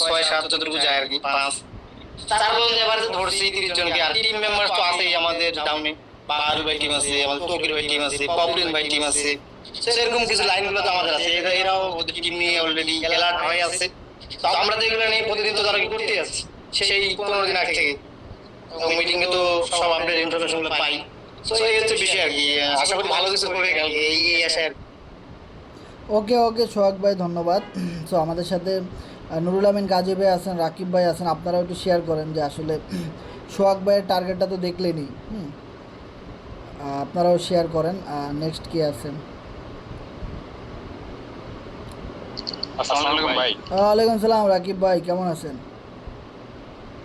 6-7 যতটুকু যায় আর কি, 5-4 পর্যন্ত এবারে ধরছি 30 জনকে। আর টিম মেম্বার তো আছেই আমাদের ডাউনে, বাহারু ভাই টিম আছে, আমাদের তকির ভাই টিম আছে, পপুলিন ভাই টিম আছে। সেরকম কিছু লাইনগুলো তো আমাদের আছে, এরাও ওদের টিম নিয়ে অলরেডি অ্যালার্ট হয়ে আছে। তো আমরা যেগুলো নিয়ে প্রতিদিন তো তারা কি করতে যাচ্ছি, সেই 15 দিন আগে থেকে মিটিং এ তো সব আপডেট ইনফরমেশন গুলো পাই। তো এই হচ্ছে বিষয় আর কি। আশা করি ভালো কিছু করবে কালকে, এই আশা। ওকে ওকে সোহাগ ভাই, ধন্যবাদ। সো আমাদের সাথে নুরুল আমিন গাজী ভাই আছেন, রাকিব ভাই আছেন, আপনারাও একটু শেয়ার করেন যে আসলে সোহাগ ভাইয়ের টার্গেটটা তো দেখলেনই। আপনারাও শেয়ার করেন। নেক্সট কে আছেন? আসসালামু আলাইকুম ভাই। ওয়ালাইকুম সালাম রাকিব ভাই, কেমন আছেন?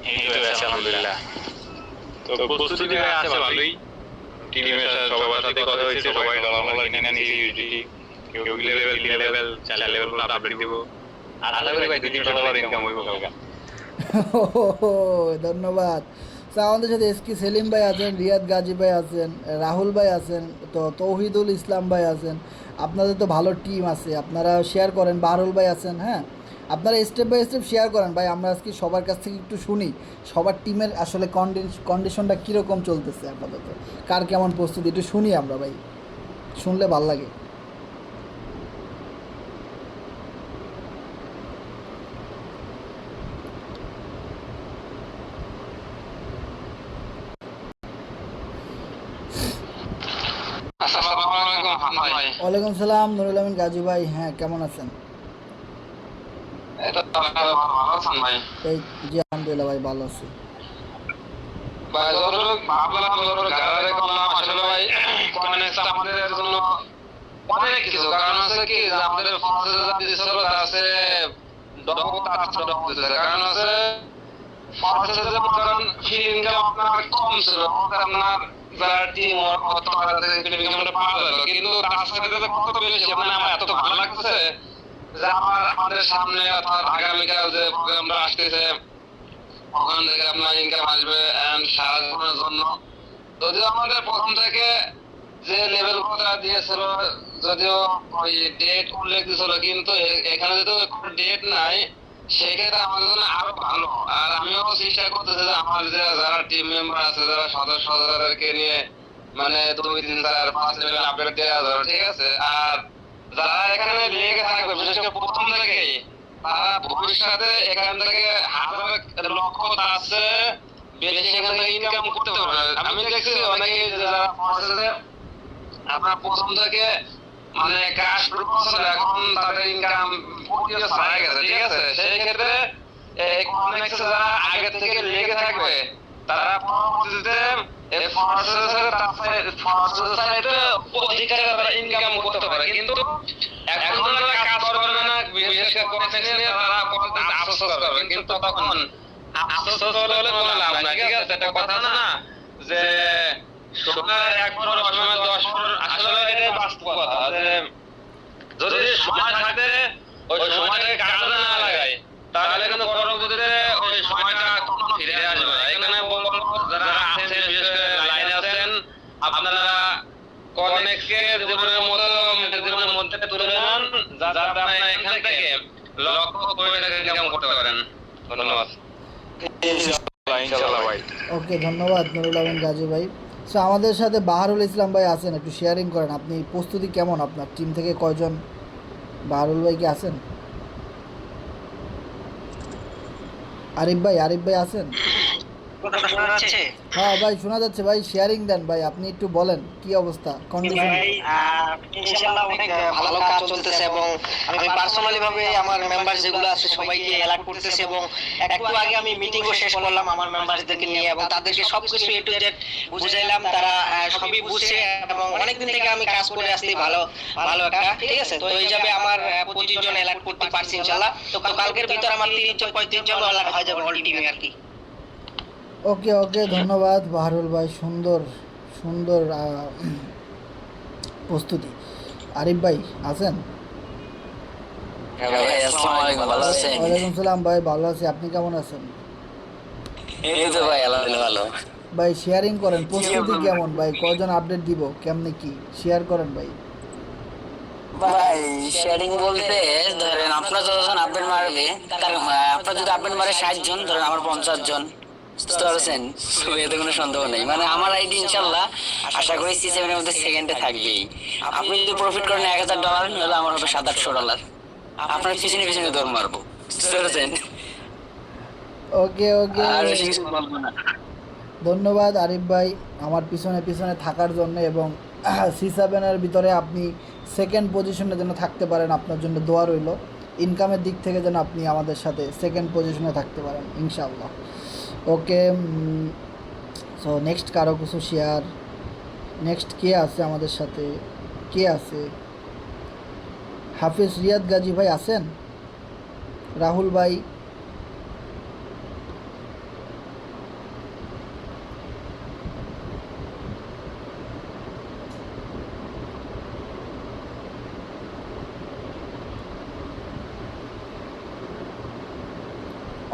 এই তো আছি আলহামদুলিল্লাহ। তো প্রস্তুতি ভাই আছে ভালোই। টিমের সবার সাথে কথা হয়েছে, সবাই ডলার কিনে নিয়েছি ইউজিটি। কেউ লেভেল 3 লেভেল 4 লেভেল আপডেট দিব। আর আশা করি ভাই 2-3 ডলার ইনকাম হইব কালকে। ধন্যবাদ। তো আমাদের সাথে এসকে সেলিম ভাই আছেন, রিয়াদ গাজী ভাই আছেন, রাহুল ভাই আছেন, তো তৌহিদুল ইসলাম ভাই আছেন। আপনাদের তো ভালো টিম আছে, আপনারা শেয়ার করেন। বাহরুল ভাই আছেন। হ্যাঁ, আপনারা স্টেপ বাই স্টেপ শেয়ার করেন ভাই। আমরা আজকে সবার কাছ থেকে একটু শুনি সবার টিমের আসলে কন্ডিশনটা কীরকম চলতেছে, আপাতত কার কেমন প্রস্তুতি একটু শুনি আমরা ভাই, শুনলে ভাল লাগে। আসসালামু আলাইকুম ভাই। ওয়ালাইকুম সালাম নুরুল আমিন গাজী ভাই। হ্যাঁ, কেমন আছেন? এটা তো ভালো আছেন ভাই? এই জি আলহামদুলিল্লাহ ভাই, ভালো আছি। ভাই যতটুকু ভাবলাম যতটুকু গাড়ি করলাম আসলে ভাই কনেক্ট আমাদের জন্য অনেক কিছু, কারণ হচ্ছে কি যে আমাদের ফর্সেস দিছিল আছে ডকুমেন্ট আছে ডকুমেন্ট কারণ হচ্ছে ফর্সেস যে কারণ ফি ইনকাম আপনার কম ছিল, আপনার যারা টিম কত টাকা পাওয়া গেল, কিন্তু তার সাথে যে কত বেশি মানে আমার এত ভালো লাগছে যে আমাদের সামনে অর্থাৎ আগামীকাল যে প্রোগ্রামটা আসতেছে ওখান থেকে আপনার ইনকাম আসবে এন্ড সারা জীবনের জন্য। যদিও আমাদের প্রথম থেকে যে লেভেল কথা দিয়েছিল, যদিও ওই ডেট উল্লেখ দিয়েছিল, কিন্তু এখানে যেহেতু ডেট নাই সেক্ষেত্রে আমাদের জন্য আরো ভালো। আর আমিও চেষ্টা করতেছি যে আমার যে যারা টিম মেম্বার আছে, যারা সদস্য তাদেরকে নিয়ে মানে 2, 3, 4, 5 লেভেল আপডেট দেওয়া যাবে, ঠিক আছে। আর যারা এখানে লেগে থাকবে বিশেষ করে প্রথম থেকেই, তারা ভবিষ্যতে এখান থেকে হাজার লক্ষ আছে বেশি এখান থেকে ইনকাম করতে পারবে। আমি দেখছি অনেকে যারা ফর্সেসে আপনার প্রথম থেকে মানে কাজ শুরু করছিল, এখন তাদের ইনকাম পুরো ছাড়া গেছে, ঠিক আছে। সেই ক্ষেত্রে এই কনেক্টে যারা আগে থেকে লেগে থাকবে তারা পরবর্তীতে এই ফর্সেসের সাইডে অধিক টাকা তারা ইনকাম করতে পারে। কিন্তু এখন যারা কাজ করবে না, বিশেষ করে কনেক্ট নিয়ে তারা আফসোস করবে, কিন্তু তখন আফসোস হলে কোনো লাভ নাই, ঠিক আছে। এটা কথা না যে সময় 1 বছর সময় 10 বছর, আসলে এটা বাস্তব কথা যে যদি সময় থাকে ওই সময়টাকে কাজে না লাগায় তাহলে কিন্তু পরবর্তীতে ওই সময়টা কখনো ফিরে আসবে না। এখানে বলবো যারা আছেন বিশেষ করে লাইনে আছেন, আপনারা কনেক্টকে জীবনের মধ্যে তুলে নেন যাতে আপনারা এখান থেকে লক্ষ কোটি টাকা ইনকাম করতে পারেন। ধন্যবাদ। ইনশাআল্লাহ ভাই। ওকে, ধন্যবাদ নুরুল আমিন গাজী ভাই। সো আমাদের সাথে বাহরুল ইসলাম ভাই আছেন, একটু শেয়ারিং করেন। আপনি প্রস্তুতি কেমন? আপনার টিম থেকে কয়জন? বাহরুল ভাই কি আছেন? আরিফ ভাই আছেন? হ্যাঁ ভাই, শোনা যাচ্ছে ভাই, শেয়ারিং দেন ভাই, আপনি একটু বলেন কি অবস্থা, কন্ডিশন। ইনশাআল্লাহ অনেক ভালো কাজ চলতেছে এবং আমি পার্সোনালি ভাবে আমার মেম্বার যেগুলো আছে সবাইকে অ্যালার্ট করতেছি এবং একটু আগে আমি মিটিংও শেষ করলাম আমার মেম্বারদেরকে নিয়ে এবং তাদেরকে সবকিছু এ টু জেড বুঝাইলাম। তারা সবই বুঝছে এবং অনেকদিন থেকে আমি কাজ করে আসছি ভালো ভালো একটা, ঠিক আছে। তো এই যাবে আমার 25 জন অ্যালার্ট করতে পারছি ইনশাআল্লাহ। তো কালকের ভিতর আমার 30-35 জন অ্যালার্ট হয়ে যাবে অল টিমে আর কি। ওকে ওকে, ধন্যবাদ বাহরুল ভাই, সুন্দর সুন্দর প্রস্তুতি। আরিফ ভাই আছেন? আসসালামু আলাইকুম, ভালো আছেন? ওয়ালাইকুম সালাম ভাই, ভালো আছি। আপনি কেমন আছেন? এই তো ভাই আলহামদুলিল্লাহ ভালো। ভাই শেয়ারিং করেন, প্রস্তুতি কেমন ভাই, কয়জন আপডেট দিব, কেমনে কি শেয়ার করেন ভাই। ভাই শেয়ারিং বলতে ধরেন আপনার যতজন আপডেট মারবে তার আপনার যদি আপডেট মারে 60 জন, ধরেন আমার 50 জন, বুঝতে পারছেন? এতে কোনো সন্দেহ নেই। মানে আমার আইডি ইনশাল্লাহ আশা করি C7 এর মধ্যে সেকেন্ডে থাকবেই। আপনি যদি প্রফিট করেন $1000, নাহলে আমার হবে $700। আপনার পিছনে পিছনে দৌড় মারবো, বুঝতে পারছেন? ওকে ওকে, আর বেশি কিছু বলবো না। ধন্যবাদ আরিফ ভাই আমার পিছনে পিছনে থাকার জন্য, এবং C7 এর ভিতরে আপনি সেকেন্ড পজিশনে যেন থাকতে পারেন, আপনার জন্য দোয়া রইল। ইনকামের দিক থেকে যেন আপনি আমাদের সাথে সেকেন্ড পজিশনে থাকতে পারেন ইনশাআল্লাহ। ওকে, সো নেক্সট কারো কিছু শেয়ার? নেক্সট কে আছে আমাদের সাথে? কে আছে? হাফিজ রিয়াদ গাজী ভাই আছেন? রাহুল ভাই?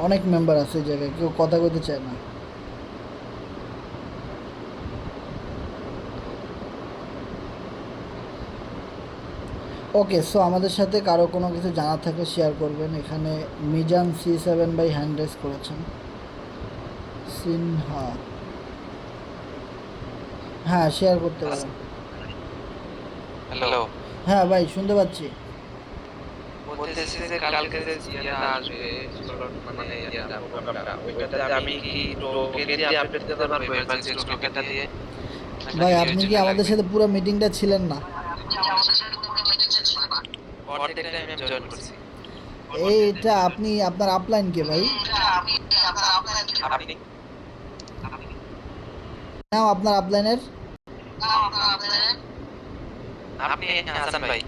অনেক মেম্বার আছে এই জায়গায়, কেউ কথা বলতে চায় না। ওকে, সো আমাদের সাথে কারো কোনো কিছু জানার থাকলে শেয়ার করবেন। এখানে Mizan C7 by hand raise করেছেন। সিনহা, হ্যাঁ শেয়ার করতে পারেন। হ্যালো, হ্যাঁ ভাই শুনতে পাচ্ছি। বলতেছি যে কালকে যে জিয়াটা আসবে slot মানে প্রোগ্রামটা ওইটাতে আমি কি টোকেন দিয়ে আপডেট দিতে পারবো এফআরজি টোকেনটা দিয়ে? ভাই আপনি কি আমাদের সাথে পুরো মিটিংটা ছিলেন না? অর্ধেক টাইম আমি জয়েন করছি। এইটা আপনি আপনার আপলাইন কে ভাই? আপনি নাও আপনার আপলাইনের। আপনি হাসান ভাই।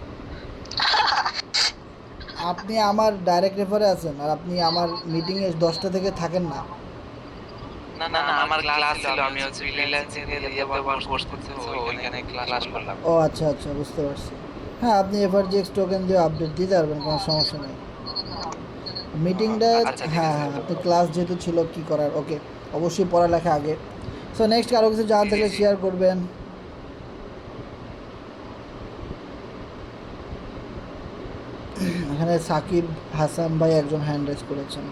আপনি আমার ডাইরেক্ট রেফারে আছেন আর আপনি আমার মিটিংয়ে 10টা থেকে থাকেন না। না না না, আমার ক্লাস ছিল, আমি হচ্ছে ফ্রিল্যান্সিং এর কোর্স করতেছি, ওইখানে ক্লাস করলাম। ও আচ্ছা আচ্ছা, বুঝতে পারছি। হ্যাঁ, আপনি FRGX টোকেন দিয়ে আপডেট দিতে পারবেন, কোনো সমস্যা নেই। মিটিংটা আচ্ছা, ঠিক হ্যাঁ আছে। হ্যাঁ, আপনি ক্লাস যেহেতু ছিল কি করার। ওকে, অবশ্যই পড়ালেখা আগে। সো নেক্সট আরও কিছু জানার থাকলে শেয়ার করবেন। এখানে সাকিব হাসান ভাই একজন হ্যান্ড রেজ করেছেন।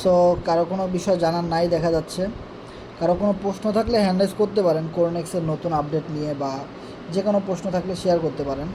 সো কারো কোনো বিষয় জানার নাই দেখা যাচ্ছে। কারো কোনো প্রশ্ন থাকলে হ্যান্ড রেজ করতে পারেন কোরনেক্সের নতুন আপডেট নিয়ে, বা যে কোনো প্রশ্ন থাকলে শেয়ার করতে পারেন।